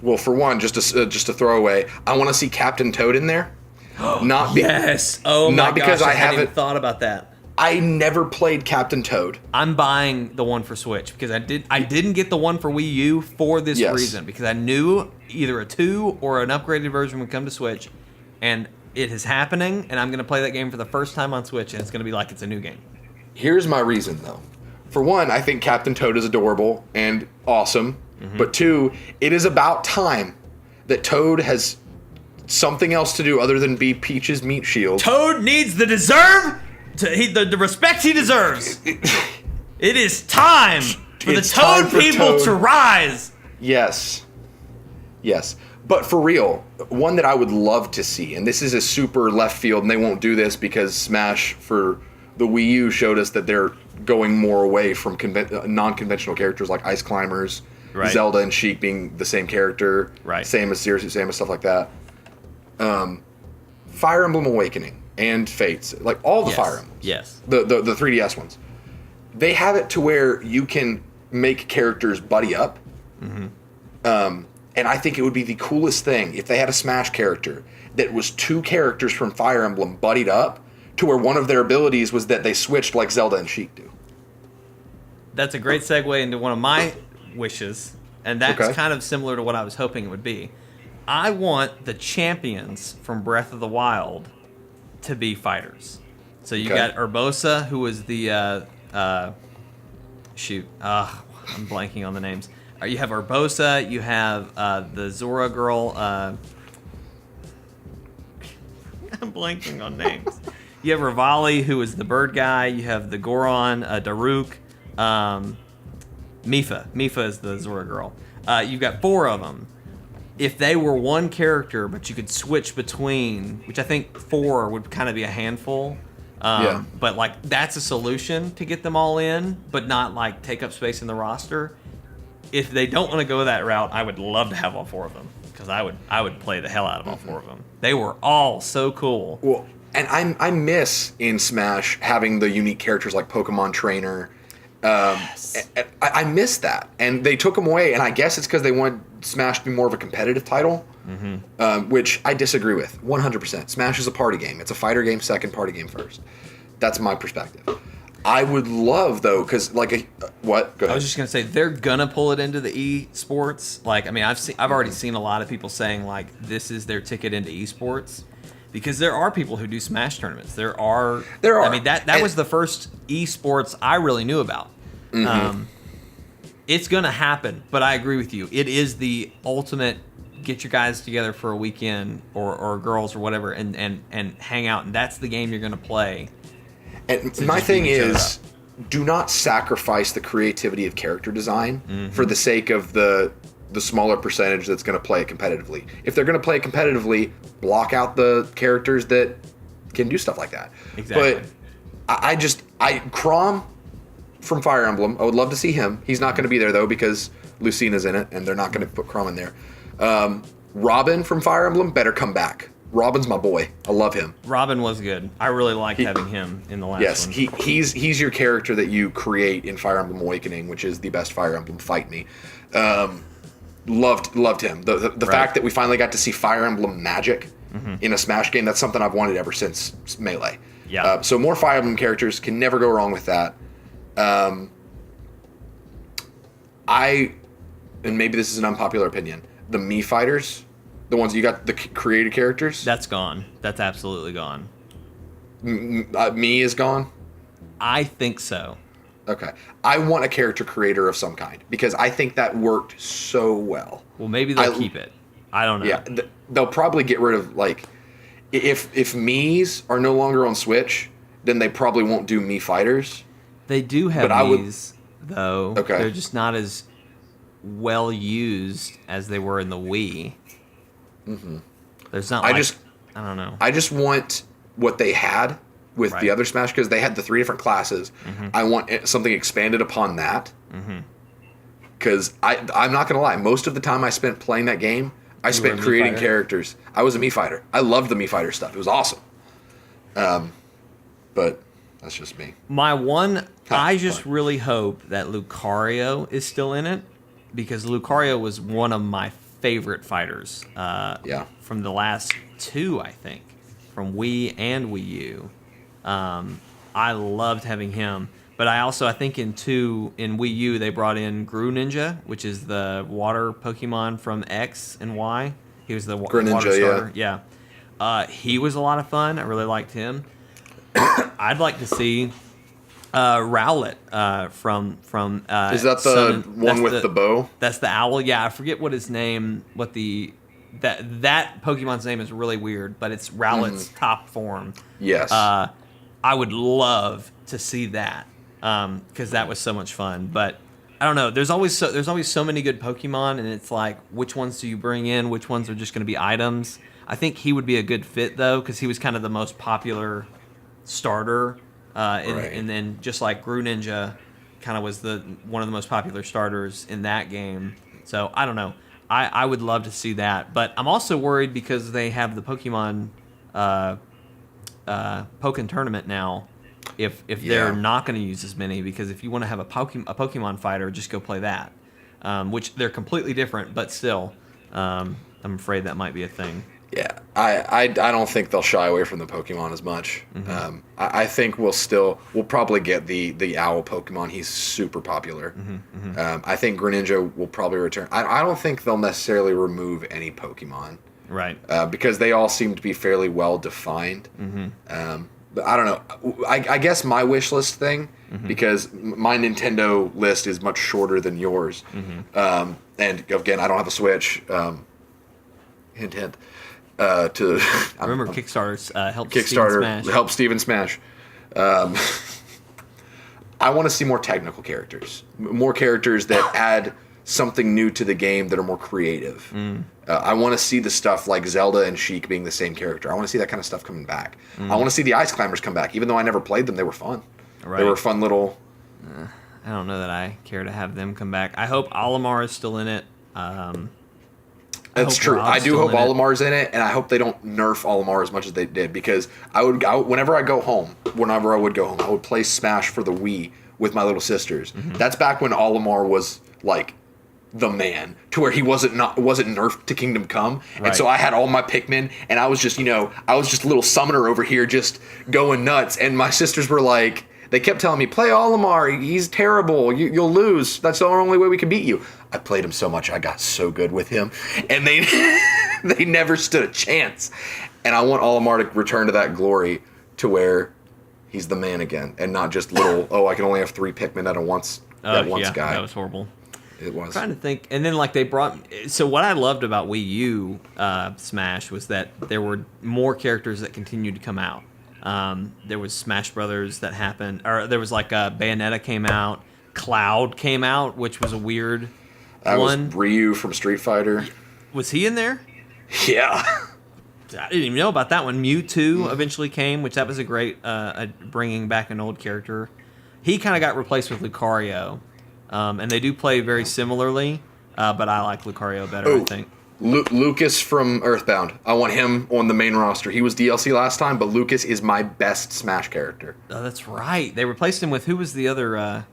Well, for one, just a throwaway, I want to see Captain Toad in there. Yes. Oh my because gosh, I hadn't haven't even thought about that. I never played Captain Toad. I'm buying the one for Switch because I didn't get the one for Wii U for this reason, because I knew either a 2 or an upgraded version would come to Switch, and it is happening, and I'm going to play that game for the first time on Switch, and it's going to be like it's a new game. Here's my reason, though. For one, I think Captain Toad is adorable and awesome, but 2, it is about time that Toad has something else to do other than be Peach's meat shield. Toad needs the respect he deserves. It is time for the Toad people to rise. Yes. But for real, one that I would love to see, and this is a super left field, and they won't do this because Smash for the Wii U showed us that they're going more away from non-conventional characters like Ice Climbers, Zelda and Sheik being the same character, same as stuff like that. Fire Emblem Awakening and Fates, like all the Fire Emblems. Yes. The 3DS ones. They have it to where you can make characters buddy up. And I think it would be the coolest thing if they had a Smash character that was 2 characters from Fire Emblem buddied up to where one of their abilities was that they switched like Zelda and Sheik do. That's a great segue into one of my wishes, and that's kind of similar to what I was hoping it would be. I want the champions from Breath of the Wild to be fighters. So you got Urbosa, who was the I'm blanking on the names. You have Urbosa, you have the Zora girl. I'm blanking on names. You have Rivali, who is the bird guy. You have the Goron, Daruk, Mipha. Mipha is the Zora girl. You've got 4 of them. If they were one character, but you could switch between, which I think 4 would kind of be a handful. But like that's a solution to get them all in, but not like take up space in the roster. If they don't want to go that route, I would love to have all 4 of them because I would play the hell out of all 4 of them. They were all so cool. Well, and I miss in Smash having the unique characters like Pokemon Trainer. I miss that, and they took them away. And I guess it's because they wanted Smash to be more of a competitive title, which I disagree with 100%. Smash is a party game. It's a fighter game second, party game first. That's my perspective. I would love though, because like what? Go ahead. I was just gonna say they're gonna pull it into the esports. Like, I mean, I've already seen a lot of people saying like this is their ticket into esports, because there are people who do Smash tournaments. There are. I mean, that was the first esports I really knew about. It's going to happen, but I agree with you. It is the ultimate get your guys together for a weekend or girls or whatever and hang out, and that's the game you're going to play. And my thing is, do not sacrifice the creativity of character design for the sake of the smaller percentage that's going to play it competitively. If they're going to play it competitively, block out the characters that can do stuff like that. Exactly. But Chrom from Fire Emblem, I would love to see him. He's not going to be there though because Lucina's in it, and they're not going to put Chrom in there. Robin from Fire Emblem better come back. Robin's my boy. I love him. Robin was good. I really liked having him in the last one. Yes, he's your character that you create in Fire Emblem Awakening, which is the best Fire Emblem. Fight me. Loved him. The fact that we finally got to see Fire Emblem magic in a Smash game, that's something I've wanted ever since Melee. Yeah. So more Fire Emblem characters, can never go wrong with that. And maybe this is an unpopular opinion, the Mii fighters, the ones you got, the created characters. That's gone. That's absolutely gone. Mii is gone? I think so. Okay. I want a character creator of some kind because I think that worked so well. Well, maybe they'll keep it. I don't know. Yeah, they'll probably get rid of, like, if Mii's are no longer on Switch, then they probably won't do Mii fighters. They do have Mii's, though. Okay. They're just not as well used as they were in the Wii. There's not. I don't know. I just want what they had with the other Smash because they had the 3 different classes. I want something expanded upon that. Because I'm not gonna lie, most of the time I spent playing that game, I spent creating characters. I was a Mii fighter. I loved the Mii fighter stuff. It was awesome. But that's just me. I just really hope that Lucario is still in it because Lucario was one of my favorite fighters. From the last 2, I think, from Wii and Wii U. I loved having him. But I think in Wii U they brought in Greninja, which is the water Pokemon from X and Y. He was the water starter. Yeah. He was a lot of fun. I really liked him. I'd like to see Rowlet from is that the one with the bow? That's the owl. Yeah, I forget what his name. That Pokemon's name is really weird, but it's Rowlet's top form. Yes. I would love to see that because that was so much fun. But I don't know. There's always so many good Pokemon, and it's like, which ones do you bring in? Which ones are just going to be items? I think he would be a good fit though, because he was kind of the most popular starter, and then just like Greninja, kind of was one of the most popular starters in that game. So I don't know. I would love to see that, but I'm also worried because they have the Pokemon Pokken tournament now. If they're not going to use as many, because if you want to have a Pokemon fighter, just go play that. Which they're completely different, but still, I'm afraid that might be a thing. Yeah, I don't think they'll shy away from the Pokemon as much. I think we'll probably get the owl Pokemon. He's super popular. I think Greninja will probably return. I don't think they'll necessarily remove any Pokemon. Right. Because they all seem to be fairly well defined. But I don't know. I guess my wish list thing, because my Nintendo list is much shorter than yours. And again, I don't have a Switch. Hint, hint. Remember Kickstarter's help Steven Smash. I want to see more technical characters, more characters that add something new to the game that are more creative. I want to see the stuff like Zelda and Sheik being the same character. I want to see that kind of stuff coming back. I want to see the Ice Climbers come back, even though I never played them. They were fun. Right. They were fun little. I don't know that I care to have them come back. I hope Olimar is still in it. That's true. I do hope Olimar's in it, and I hope they don't nerf Olimar as much as they did, because whenever I would go home, I would play Smash for the Wii with my little sisters. That's back when Olimar was like the man, to where he wasn't nerfed to Kingdom Come. Right. And so I had all my Pikmin, and I was just a little summoner over here just going nuts. And my sisters were like, they kept telling me, play Olimar, he's terrible, you'll lose, that's the only way we can beat you. I played him so much, I got so good with him, and they they never stood a chance. And I want Olimar to return to that glory, to where he's the man again, and not just little, I can only have 3 Pikmin at once guy. That was horrible. It was. I'm trying to think, and then like they brought. So what I loved about Wii U Smash was that there were more characters that continued to come out. There was Smash Brothers that happened, or there was like Bayonetta came out, Cloud came out, which was a weird one. Was Ryu from Street Fighter. Was he in there? Yeah. I didn't even know about that one. Mewtwo eventually came, which that was a great bringing back an old character. He kind of got replaced with Lucario, and they do play very similarly, but I like Lucario better, I think. Lucas from Earthbound. I want him on the main roster. He was DLC last time, but Lucas is my best Smash character. Oh, that's right. They replaced him with, who was the other?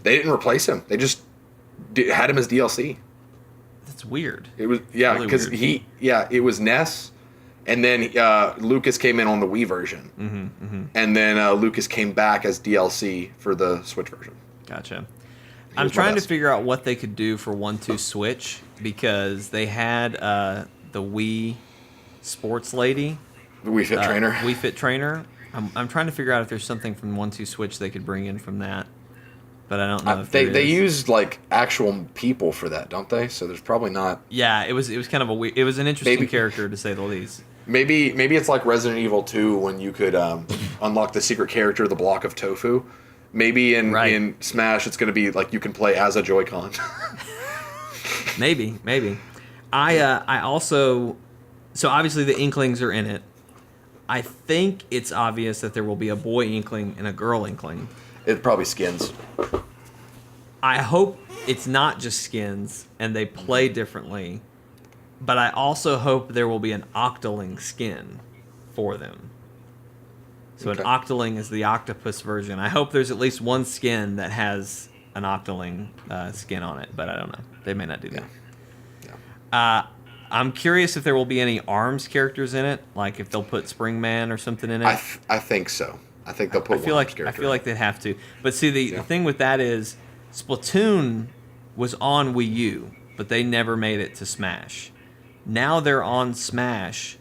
They didn't replace him. They just had him as DLC. That's weird. It was because really it was Ness. And then Lucas came in on the Wii version. And then Lucas came back as DLC for the Switch version. Gotcha. I'm trying to figure out what they could do for 1-2 Switch, because they had the Wii Sports Lady. The Wii Fit Trainer. Wii Fit Trainer. I'm trying to figure out if there's something from 1-2 Switch they could bring in from that. But I don't know if they use like actual people for that, don't they? So there's probably not. Yeah, it was kind of it was an interesting character, to say the least. Maybe it's like Resident Evil 2 when you could unlock the secret character, the block of tofu. Maybe in Smash it's going to be like you can play as a Joy-Con. maybe. I also, so obviously the Inklings are in it. I think it's obvious that there will be a boy Inkling and a girl Inkling. It probably skins. I hope it's not just skins and they play differently. But I also hope there will be an Octoling skin for them. So an Octoling is the octopus version. I hope there's at least one skin that has an Octoling skin on it, but I don't know. They may not do that. Yeah. I'm curious if there will be any ARMS characters in it, like if they'll put Springman or something in it. I think so. I think they'll put I feel like they'd have to. But see, the thing with that is Splatoon was on Wii U, but they never made it to Smash. Now they're on Smash,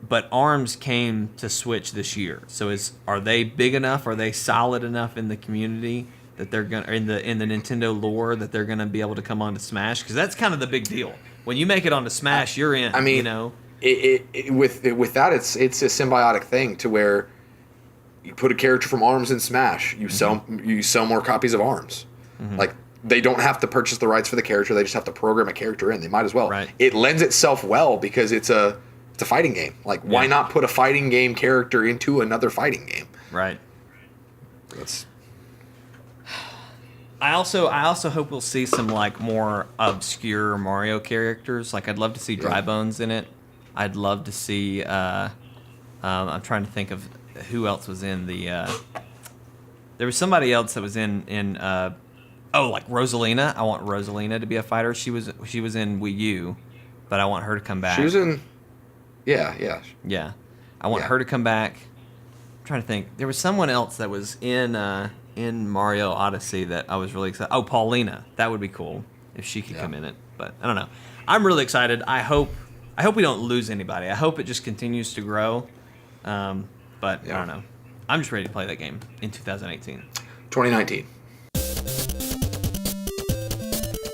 but ARMS came to Switch this year. So are they big enough? Are they solid enough in the community that they're gonna in the Nintendo lore that they're gonna be able to come onto Smash? Because that's kind of the big deal. When you make it onto Smash, you're in. I mean, you know, with that, it's a symbiotic thing to where you put a character from ARMS in Smash, you sell more copies of ARMS, like. They don't have to purchase the rights for the character. They just have to program a character in. They might as well. Right. It lends itself well because it's a fighting game. Like, why not put a fighting game character into another fighting game? Right. That's. I also hope we'll see some like more obscure Mario characters. Like, I'd love to see Dry Bones in it. I'd love to see. I'm trying to think of who else was in the. There was somebody else that was in. Like Rosalina. I want Rosalina to be a fighter. She was in Wii U, but I want her to come back. She was in. Yeah. I want her to come back. I'm trying to think. There was someone else that was in Mario Odyssey that I was really excited. Oh, Paulina. That would be cool if she could come in it. But I don't know. I'm really excited. I hope we don't lose anybody. I hope it just continues to grow. But I don't know. I'm just ready to play that game in 2018. 2019.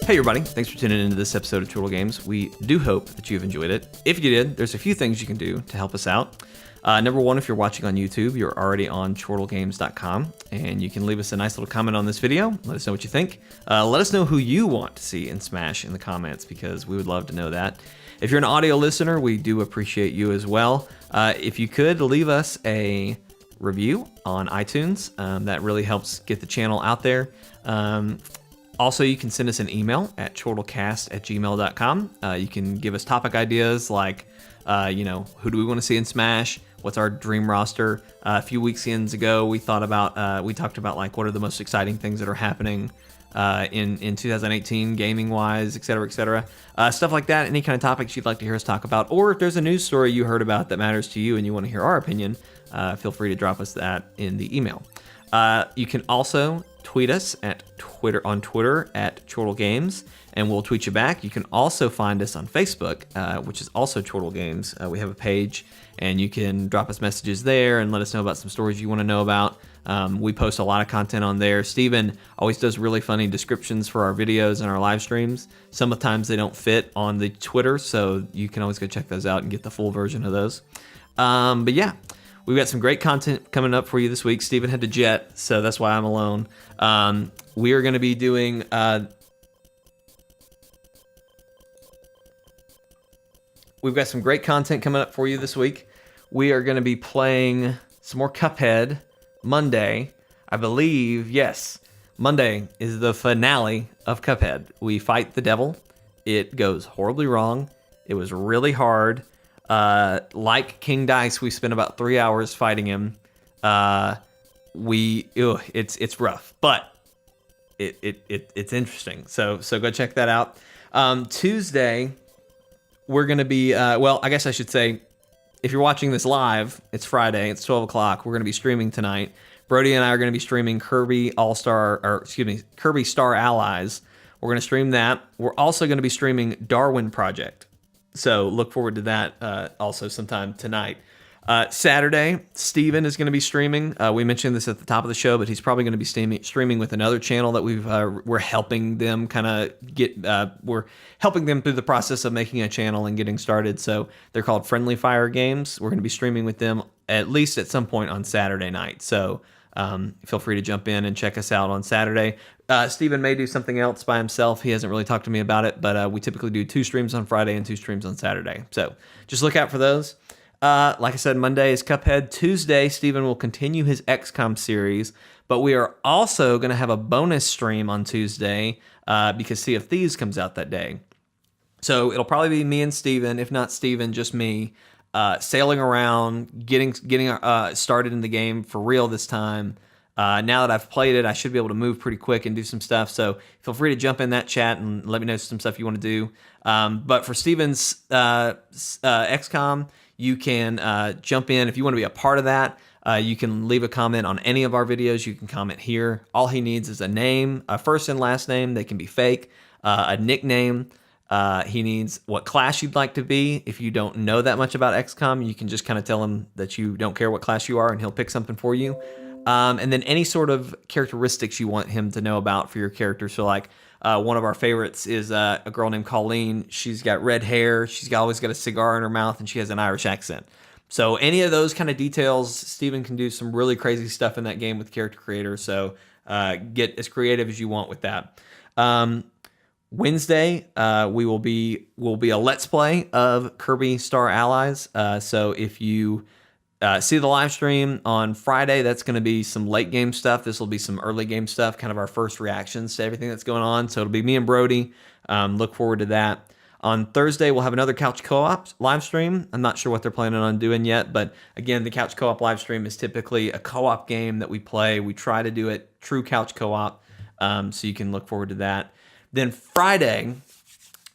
Hey everybody, thanks for tuning into this episode of Chortle Games. We do hope that you've enjoyed it. If you did, there's a few things you can do to help us out. Number one, if you're watching on YouTube, you're already on chortlegames.com, and you can leave us a nice little comment on this video. Let us know what you think. Let us know who you want to see in Smash in the comments, because we would love to know that. If you're an audio listener, we do appreciate you as well. If you could leave us a review on iTunes, that really helps get the channel out there. Also, you can send us an email at chortlecast@gmail.com. You can give us topic ideas like, who do we want to see in Smash? What's our dream roster? A few weekends ago, we talked about like what are the most exciting things that are happening in 2018, gaming-wise, et cetera, stuff like that. Any kind of topics you'd like to hear us talk about, or if there's a news story you heard about that matters to you and you want to hear our opinion, feel free to drop us that in the email. You can also tweet us on Twitter at Chortle Games, and we'll tweet you back. You can also find us on Facebook, which is also Chortle Games. We have a page, and you can drop us messages there and let us know about some stories you want to know about. We post a lot of content on there. Steven always does really funny descriptions for our videos and our live streams. Sometimes they don't fit on the Twitter, so you can always go check those out and get the full version of those. But yeah, we've got some great content coming up for you this week. Steven had to jet, so that's why I'm alone. We are going to be doing... We've got some great content coming up for you this week. We are going to be playing some more Cuphead Monday. I believe, yes, Monday is the finale of Cuphead. We fight the devil. It goes horribly wrong. It was really hard. Like King Dice, we spent about 3 hours fighting him. It's rough, but it's interesting. So go check that out. Tuesday, we're going to be, well, I guess I should say, if you're watching this live, it's Friday, it's 12 o'clock. We're going to be streaming tonight. Brody and I are going to be streaming Kirby Star Allies. We're going to stream that. We're also going to be streaming Darwin Project. So look forward to that also sometime tonight. Saturday, Steven is going to be streaming. We mentioned this at the top of the show, but he's probably going to be streaming with another channel that we're helping them kind of get. We're helping them through the process of making a channel and getting started. So they're called Friendly Fire Games. We're going to be streaming with them at least at some point on Saturday night. So feel free to jump in and check us out on Saturday. Steven may do something else by himself. He hasn't really talked to me about it, but we typically do 2 streams on Friday and 2 streams on Saturday. So just look out for those. Like I said, Monday is Cuphead. Tuesday, Steven will continue his XCOM series, but we are also going to have a bonus stream on Tuesday because Sea of Thieves comes out that day. So it'll probably be me and Steven, if not Steven, just me, sailing around, getting started in the game for real this time. Now that I've played it, I should be able to move pretty quick and do some stuff. So feel free to jump in that chat and let me know some stuff you want to do. But for Steven's XCOM, you can jump in. If you want to be a part of that, you can leave a comment on any of our videos. You can comment here. All he needs is a name, a first and last name. They can be fake, a nickname. He needs what class you'd like to be. If you don't know that much about XCOM, you can just kind of tell him that you don't care what class you are, and he'll pick something for you. And then any sort of characteristics you want him to know about for your character. So like one of our favorites is a girl named Colleen. She's got red hair. She's always got a cigar in her mouth, and she has an Irish accent. So any of those kind of details, Steven can do some really crazy stuff in that game with Character Creator. So get as creative as you want with that. Wednesday, will be a Let's Play of Kirby Star Allies. So if you see the live stream on Friday, that's going to be some late game stuff. This will be some early game stuff, kind of our first reactions to everything that's going on. So it'll be me and Brody. Look forward to that. On Thursday, we'll have another Couch Co-op live stream. I'm not sure what they're planning on doing yet, but again, the Couch Co-op live stream is typically a co-op game that we play. We try to do it true Couch Co-op, so you can look forward to that. Then Friday,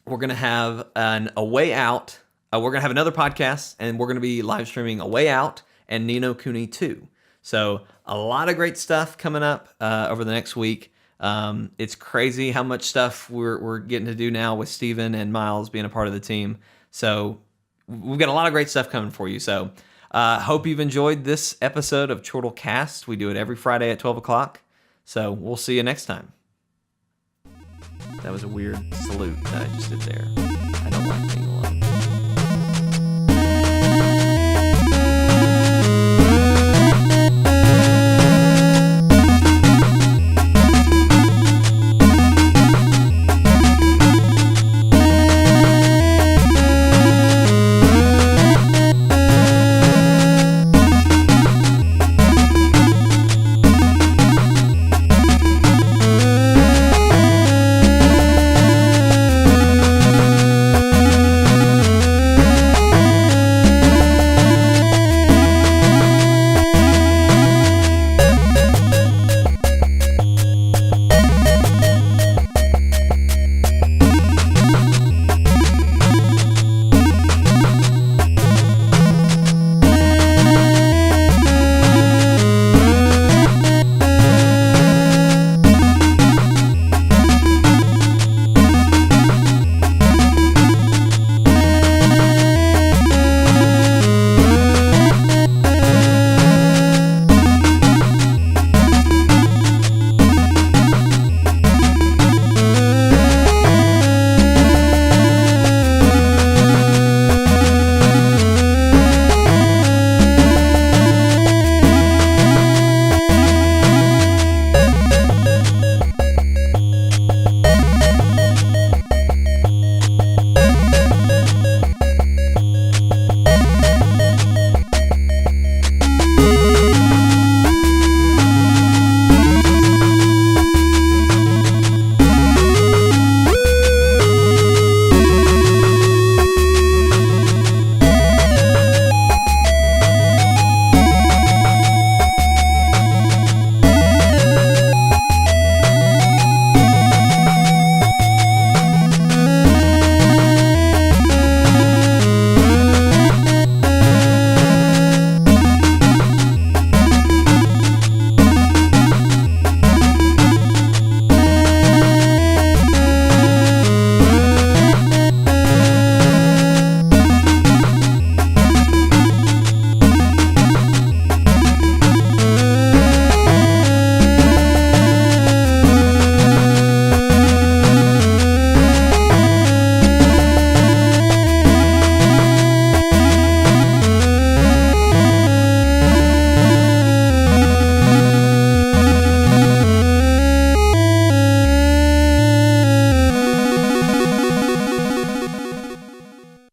we're going to have A Way Out. We're going to have another podcast, and we're going to be live streaming A Way Out and Ni no Kuni 2. So a lot of great stuff coming up over the next week. It's crazy how much stuff we're getting to do now with Steven and Miles being a part of the team. So we've got a lot of great stuff coming for you. So hope you've enjoyed this episode of Chortle Cast. We do it every Friday at 12 o'clock. So we'll see you next time. That was a weird salute that I just did there. I don't like being